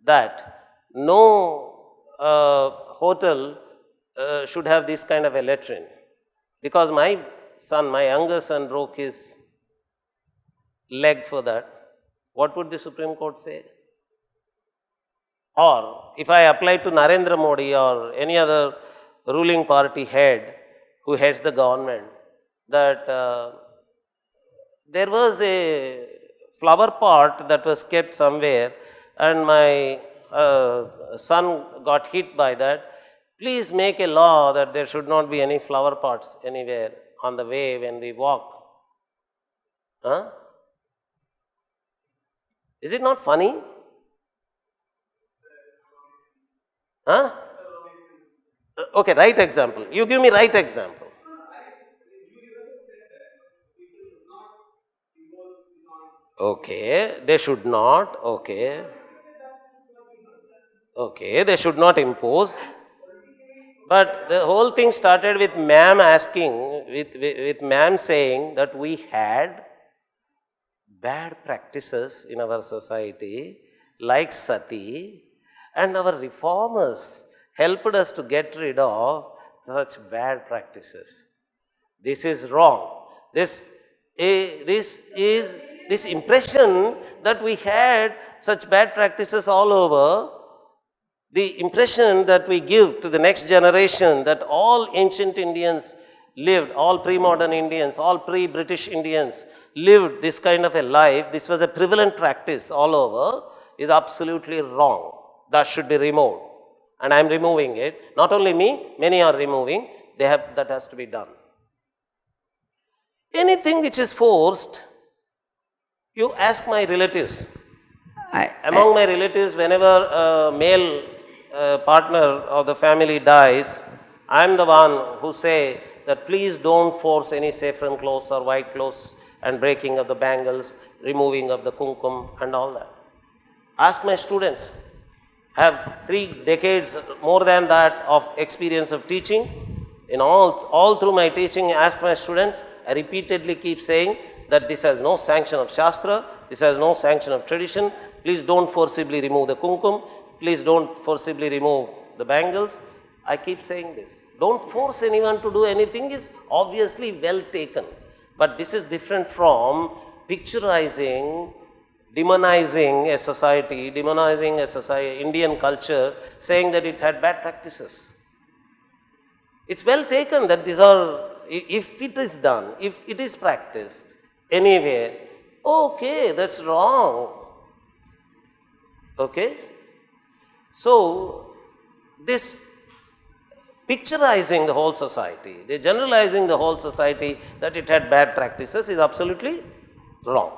that no hotel should have this kind of a latrine, because my younger son broke his leg for that. What would the Supreme Court say? Or if I apply to Narendra Modi or any other ruling party head who heads the government that there was a flower pot that was kept somewhere and my son got hit by that. Please make a law that there should not be any flower pots anywhere on the way when we walk. Huh? Is it not funny? Huh? Okay, right example. You give me right example. Okay, they should not. Okay, they should not impose. But the whole thing started with ma'am asking, with ma'am saying that we had bad practices in our society like sati, and our reformers helped us to get rid of such bad practices. This is wrong. This impression that we had such bad practices all over, the impression that we give to the next generation that all ancient Indians lived, all pre-modern Indians, all pre-British Indians lived this kind of a life, this was a prevalent practice all over, is absolutely wrong. That should be removed. And I am removing it. Not only me, many are removing. That has to be done. Anything which is forced, you ask my relatives. Among my relatives, whenever a male partner of the family dies, I am the one who say that please don't force any saffron clothes or white clothes and breaking of the bangles, removing of the kumkum and all that. Ask my students. I have 3 decades, more than that, of experience of teaching. In all through my teaching, ask my students. I repeatedly keep saying that this has no sanction of Shastra, this has no sanction of tradition. Please don't forcibly remove the kumkum. Please don't forcibly remove the bangles. I keep saying this. Don't force anyone to do anything is obviously well taken. But this is different from picturizing, demonizing a society, Indian culture, saying that it had bad practices. It's well taken that these are, if it is done, if it is practiced anywhere, okay, that's wrong. Okay? So, this picturizing the whole society, the generalizing the whole society that it had bad practices is absolutely wrong.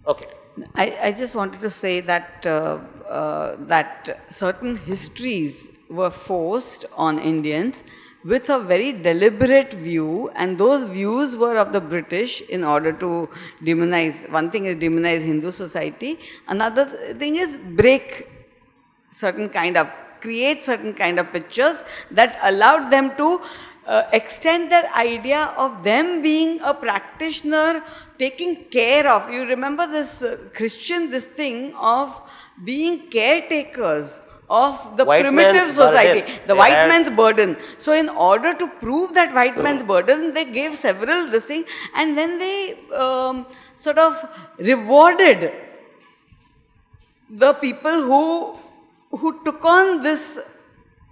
Okay. I just wanted to say that that certain histories were forced on Indians with a very deliberate view, and those views were of the British in order to demonize. One thing is demonize Hindu society, another thing is create certain kind of pictures that allowed them to extend their idea of them being a practitioner, taking care of. You remember this this thing of being caretakers of the White primitive man's society, burden. the They white had- man's burden. So in order to prove that white man's burden, they gave several this thing, and then they sort of rewarded the people who took on this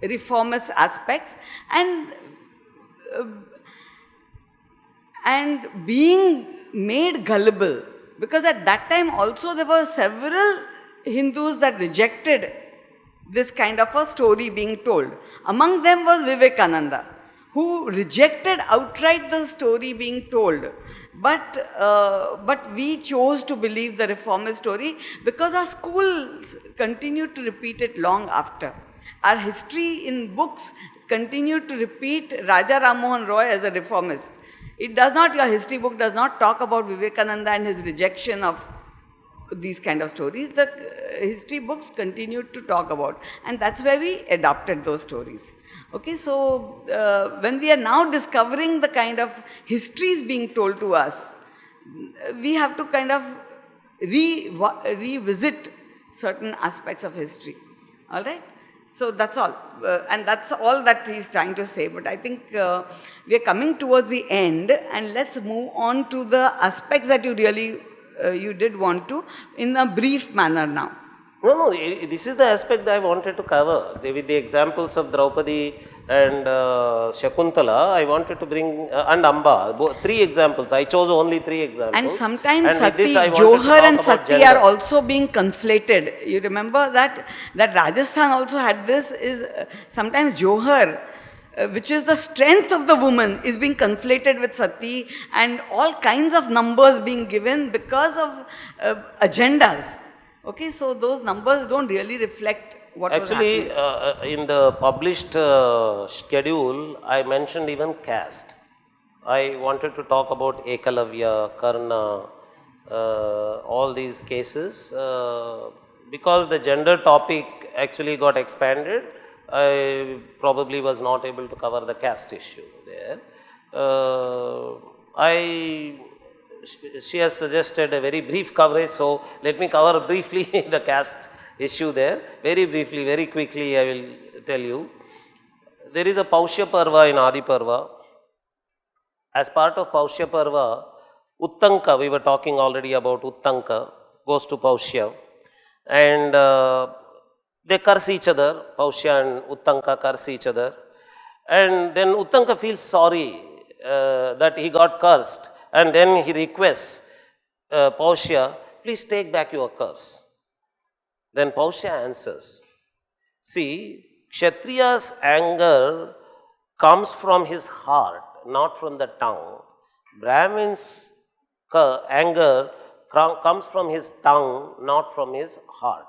reformist aspects and being made gullible, because at that time also there were several Hindus that rejected this kind of a story being told. Among them was Vivekananda, who rejected outright the story being told. But we chose to believe the reformist story because our schools continued to repeat it long after. Our history in books continued to repeat Raja Ram Mohan Roy as a reformist. It does not, your history book does not talk about Vivekananda and his rejection of these kind of stories. The history books continued to talk about, and that's where we adopted those stories. Okay, so when we are now discovering the kind of histories being told to us, we have to kind of revisit certain aspects of history. All right? So that's all. And that's all that he's trying to say. But I think we are coming towards the end, and let's move on to the aspects that you really you did want to in a brief manner now. No, this is the aspect I wanted to cover. With the examples of Draupadi and Shakuntala, I wanted to bring, and Amba, three examples. I chose only three examples. And sometimes And with this, Sati, I wanted to Johar talk and about Sati gender. are also being conflated. You remember that Rajasthan also had this, is sometimes Johar, which is the strength of the woman, is being conflated with Sati, and all kinds of numbers being given because of agendas. Okay, so those numbers don't really reflect what Actually, was happening. in the published schedule, I mentioned even caste. I wanted to talk about Ekalavya, Karna, all these cases. Because the gender topic actually got expanded, I probably was not able to cover the caste issue there. She has suggested a very brief coverage, so let me cover briefly the caste issue there. Very briefly, very quickly I will tell you. There is a Paushya Parva in Adi Parva. As part of Paushya Parva, Uttanka, we were talking already about Uttanka, goes to Paushya, and they curse each other. Paushya and Uttanka curse each other, and then Uttanka feels sorry that he got cursed, and then he requests Paushya, please take back your curse. Then Paushya answers, see, Kshatriya's anger comes from his heart, not from the tongue. Brahmin's anger comes from his tongue, not from his heart.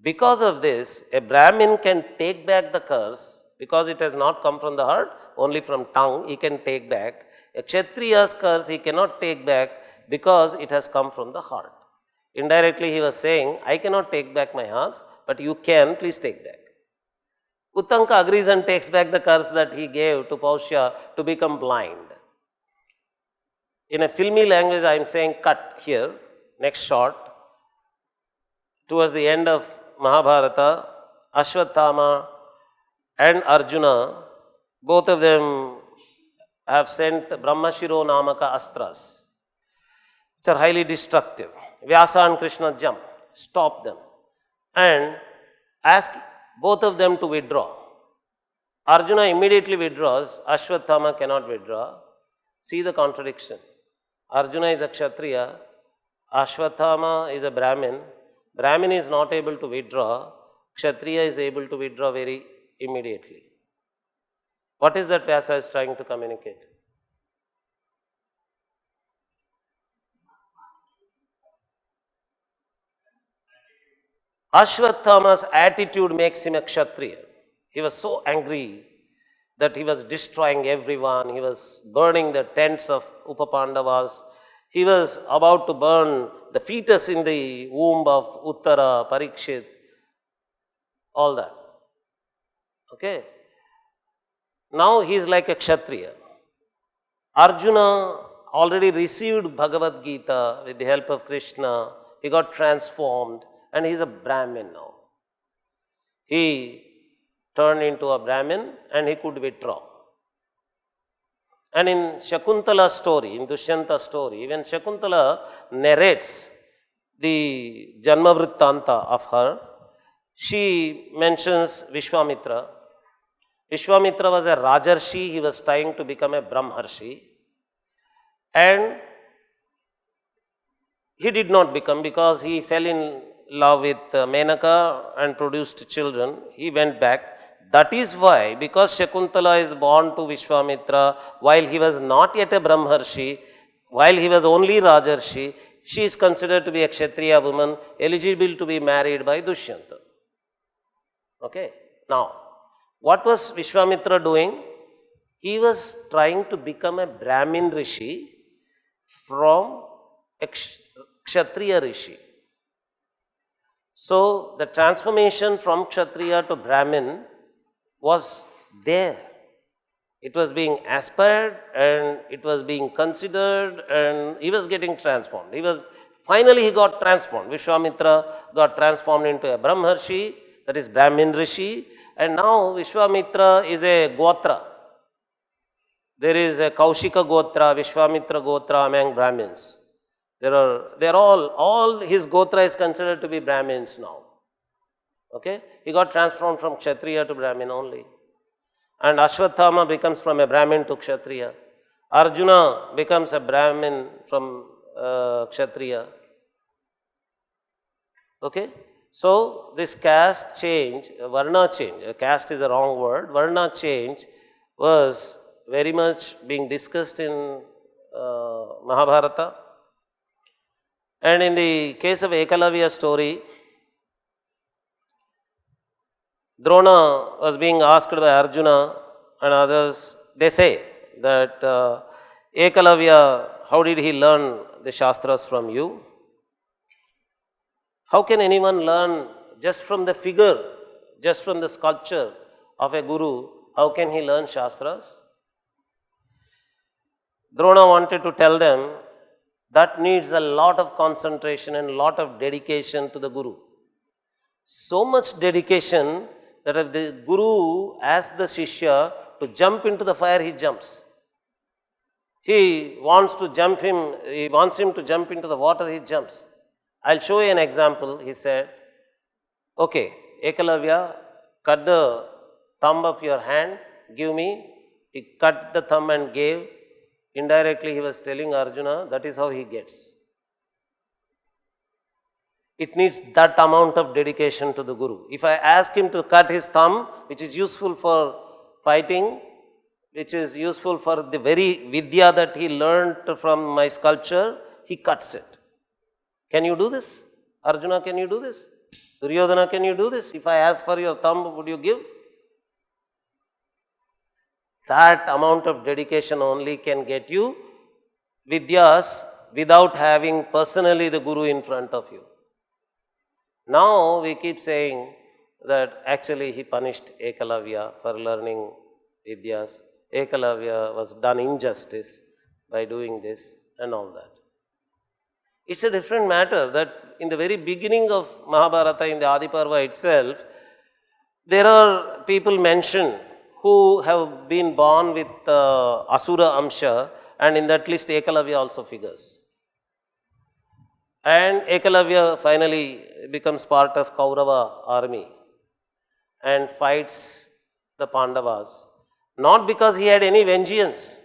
Because of this, a Brahmin can take back the curse, because it has not come from the heart, only from tongue he can take back. A Kshatriya's curse he cannot take back because it has come from the heart. Indirectly he was saying, I cannot take back my horse, but you can, please take back. Uttanka agrees and takes back the curse that he gave to Paushya to become blind. In a filmy language I am saying cut here, next shot. Towards the end of Mahabharata, Ashwatthama and Arjuna, both of them have sent Brahmashiro Namaka Astras, which are highly destructive. Vyasa and Krishna jump, stop them, and ask both of them to withdraw. Arjuna immediately withdraws, Ashwatthama cannot withdraw. See the contradiction. Arjuna is a Kshatriya, Ashwatthama is a Brahmin. Brahmin is not able to withdraw, Kshatriya is able to withdraw very immediately. What is that Vyasa is trying to communicate? Ashwatthama's attitude makes him a Kshatriya. He was so angry that he was destroying everyone. He was burning the tents of Upapandavas. He was about to burn the fetus in the womb of Uttara, Parikshit, all that. Okay. Now he is like a Kshatriya. Arjuna already received Bhagavad Gita with the help of Krishna. He got transformed and he is a Brahmin now. he turned into a Brahmin and he could withdraw. And in Shakuntala's story, in Dushyanta's story, when Shakuntala narrates the Janma Vrittanta of her, she mentions Vishwamitra. Vishwamitra was a Rajarshi, he was trying to become a Brahmarshi. And he did not become because he fell in love with Menaka and produced children. He went back. That is why, because Shakuntala is born to Vishwamitra while he was not yet a Brahmarshi, while he was only Rajarshi, she is considered to be a Kshatriya woman eligible to be married by Dushyanta. Okay. Now, what was Vishwamitra doing? He was trying to become a Brahmin Rishi from a Kshatriya Rishi. So, the transformation from Kshatriya to Brahmin was there. It was being aspired and it was being considered and he was getting transformed. Finally he got transformed. Vishwamitra got transformed into a Brahmarshi, that is Brahmin Rishi, and now Vishwamitra is a Gotra. There is a Kaushika Gotra, Vishwamitra Gotra among Brahmins. They're all his Gotra is considered to be Brahmins now. Okay? He got transformed from Kshatriya to Brahmin only. And Ashwathama becomes from a Brahmin to Kshatriya. Arjuna becomes a Brahmin from Kshatriya. Okay? So, this caste change, Varna change, caste is a wrong word, Varna change was very much being discussed in Mahabharata. And in the case of Ekalavya story, Drona was being asked by Arjuna and others, they say that Ekalavya, how did he learn the Shastras from you? How can anyone learn just from the figure, just from the sculpture of a guru, how can he learn Shastras? Drona wanted to tell them that needs a lot of concentration and a lot of dedication to the guru. So much dedication that if the guru asks the Shishya to jump into the fire, he jumps. He wants him to jump into the water, he jumps. I'll show you an example. He said, okay, Ekalavya, cut the thumb of your hand, give me. He cut the thumb and gave. Indirectly, he was telling Arjuna, that is how he gets. It needs that amount of dedication to the guru. If I ask him to cut his thumb, which is useful for fighting, which is useful for the very vidya that he learned from my sculpture, he cuts it. Can you do this? Arjuna, can you do this? Duryodhana, can you do this? If I ask for your thumb, would you give? That amount of dedication only can get you vidyas without having personally the guru in front of you. Now we keep saying that actually he punished Ekalavya for learning vidyas. Ekalavya was done injustice by doing this and all that. It's a different matter that in the very beginning of Mahabharata, in the Adiparva itself, there are people mentioned who have been born with Asura Amsha, and in that list Ekalavya also figures. And Ekalavya finally becomes part of Kaurava army and fights the Pandavas. Not because he had any vengeance.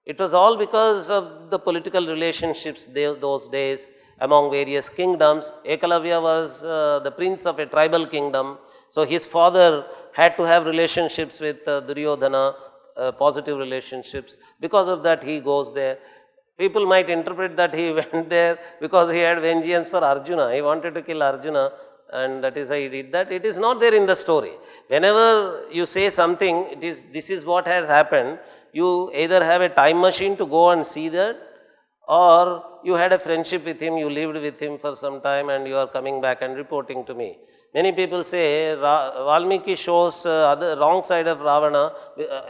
It was all because of the political relationships those days among various kingdoms. Ekalavya was the prince of a tribal kingdom. So his father had to have relationships with Duryodhana, positive relationships. Because of that he goes there. People might interpret that he went there because he had vengeance for Arjuna. He wanted to kill Arjuna and that is why he did that. It is not there in the story. Whenever you say something, this is what has happened, you either have a time machine to go and see that, or you had a friendship with him, you lived with him for some time and you are coming back and reporting to me. Many people say Valmiki shows the wrong side of Ravana.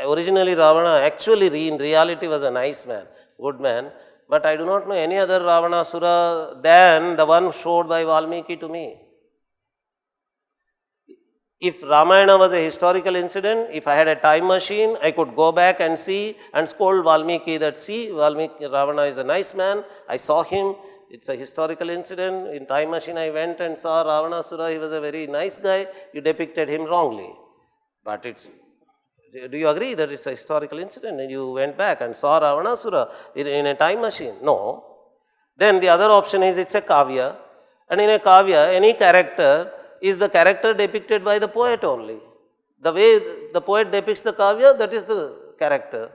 Originally Ravana actually in reality was a nice man, good man. But I do not know any other Ravanasura than the one showed by Valmiki to me. If Ramayana was a historical incident, if I had a time machine, I could go back and see and scold Valmiki that, see, Valmiki, Ravana is a nice man, I saw him, it's a historical incident. In time machine, I went and saw Ravanasura, he was a very nice guy, you depicted him wrongly. But it's, do you agree that it's a historical incident and you went back and saw Ravanasura in a time machine? No. Then the other option is it's a kavya, and in a kavya, any character is the character depicted by the poet only. The way the poet depicts the kavya, that is the character.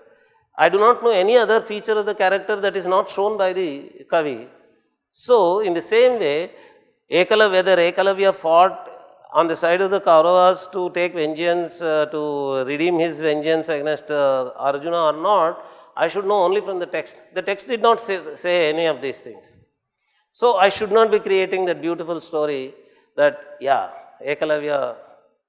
I do not know any other feature of the character that is not shown by the kavi. So, in the same way, whether Ekalavya fought on the side of the Kauravas to take vengeance, to redeem his vengeance against Arjuna or not, I should know only from the text. The text did not say any of these things. So, I should not be creating that beautiful story that, yeah, Ekalavya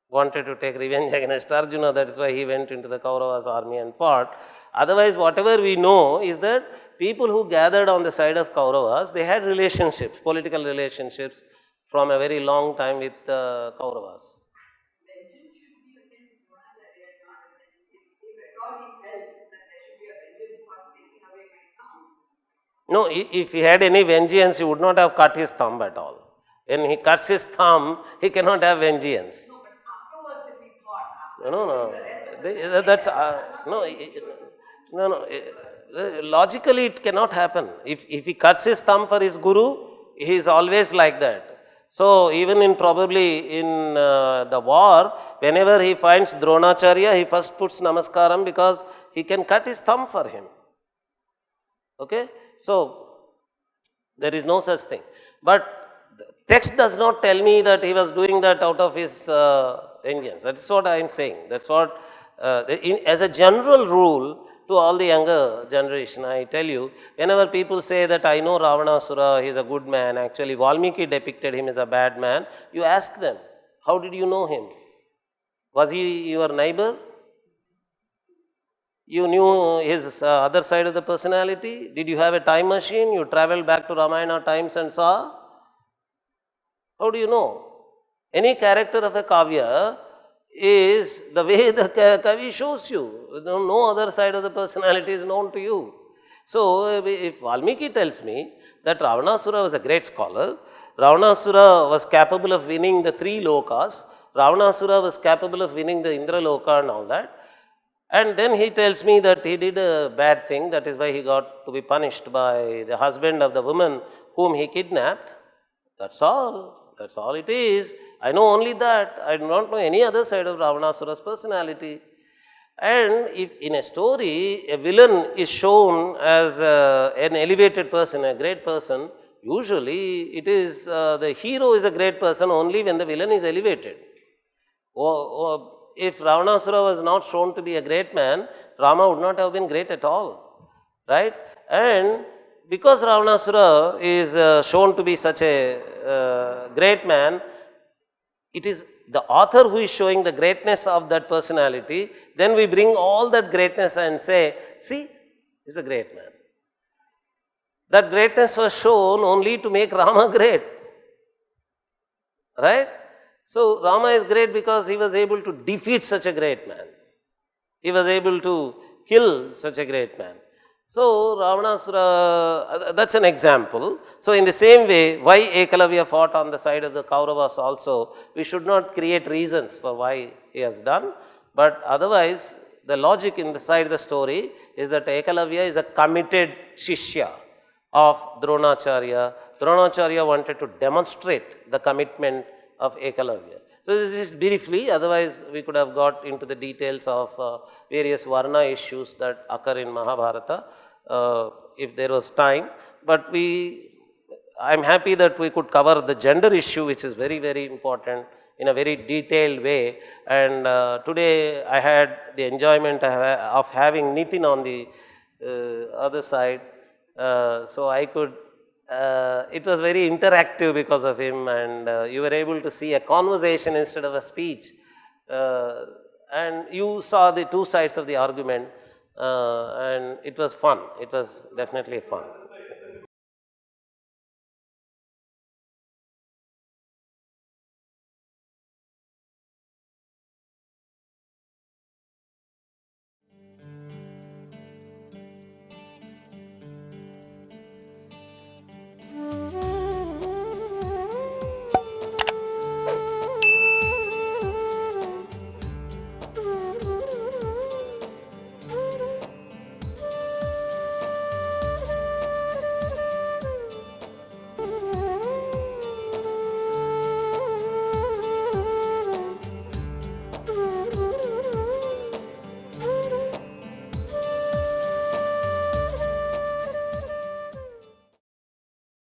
wanted to take revenge against Arjuna, that is why he went into the Kauravas army and fought. Otherwise, whatever we know is that people who gathered on the side of Kauravas, they had relationships, political relationships from a very long time with Kauravas. No, if he had any vengeance, he would not have cut his thumb at all. When he cuts his thumb, he cannot have vengeance. No, but afterwards if he thought. No. That's, no. Logically, it cannot happen. If he cuts his thumb for his guru, he is always like that. So, even probably in the war, whenever he finds Dronacharya, he first puts namaskaram because he can cut his thumb for him. Okay? So, there is no such thing. But the text does not tell me that he was doing that out of his vengeance. That's what I am saying. That's what, as a general rule, to all the younger generation, I tell you, whenever people say that I know Ravanasura, he is a good man, actually Valmiki depicted him as a bad man, you ask them, how did you know him? Was he your neighbor? You knew his other side of the personality? Did you have a time machine? You traveled back to Ramayana times and saw? How do you know? Any character of a kavya is the way the kavi shows you. No other side of the personality is known to you. So, if Valmiki tells me that Ravanasura was a great scholar, Ravanasura was capable of winning the 3 lokas, Ravanasura was capable of winning the Indra loka and all that, and then he tells me that he did a bad thing, that is why he got to be punished by the husband of the woman whom he kidnapped. That's all. That's all it is. I know only that. I do not know any other side of Ravanasura's personality. And if in a story, a villain is shown as an elevated person, a great person, usually it is the hero is a great person only when the villain is elevated. If Ravanasura was not shown to be a great man, Rama would not have been great at all, right? And because Ravanasura is shown to be such a great man, it is the author who is showing the greatness of that personality, then we bring all that greatness and say, see, he's a great man. That greatness was shown only to make Rama great, right? So, Rama is great because he was able to defeat such a great man. He was able to kill such a great man. So, Ravanasura, that's an example. So, in the same way, why Ekalavya fought on the side of the Kauravas also, we should not create reasons for why he has done. But otherwise, the logic inside the story is that Ekalavya is a committed Shishya of Dronacharya. Dronacharya wanted to demonstrate the commitment of Ekalavya. So, this is briefly, otherwise we could have got into the details of various Varna issues that occur in Mahabharata if there was time. But I am happy that we could cover the gender issue, which is very, very important in a very detailed way. And today I had the enjoyment of having Nitin on the other side. So, I could it was very interactive because of him, and you were able to see a conversation instead of a speech, and you saw the 2 sides of the argument, and it was fun. It was definitely fun.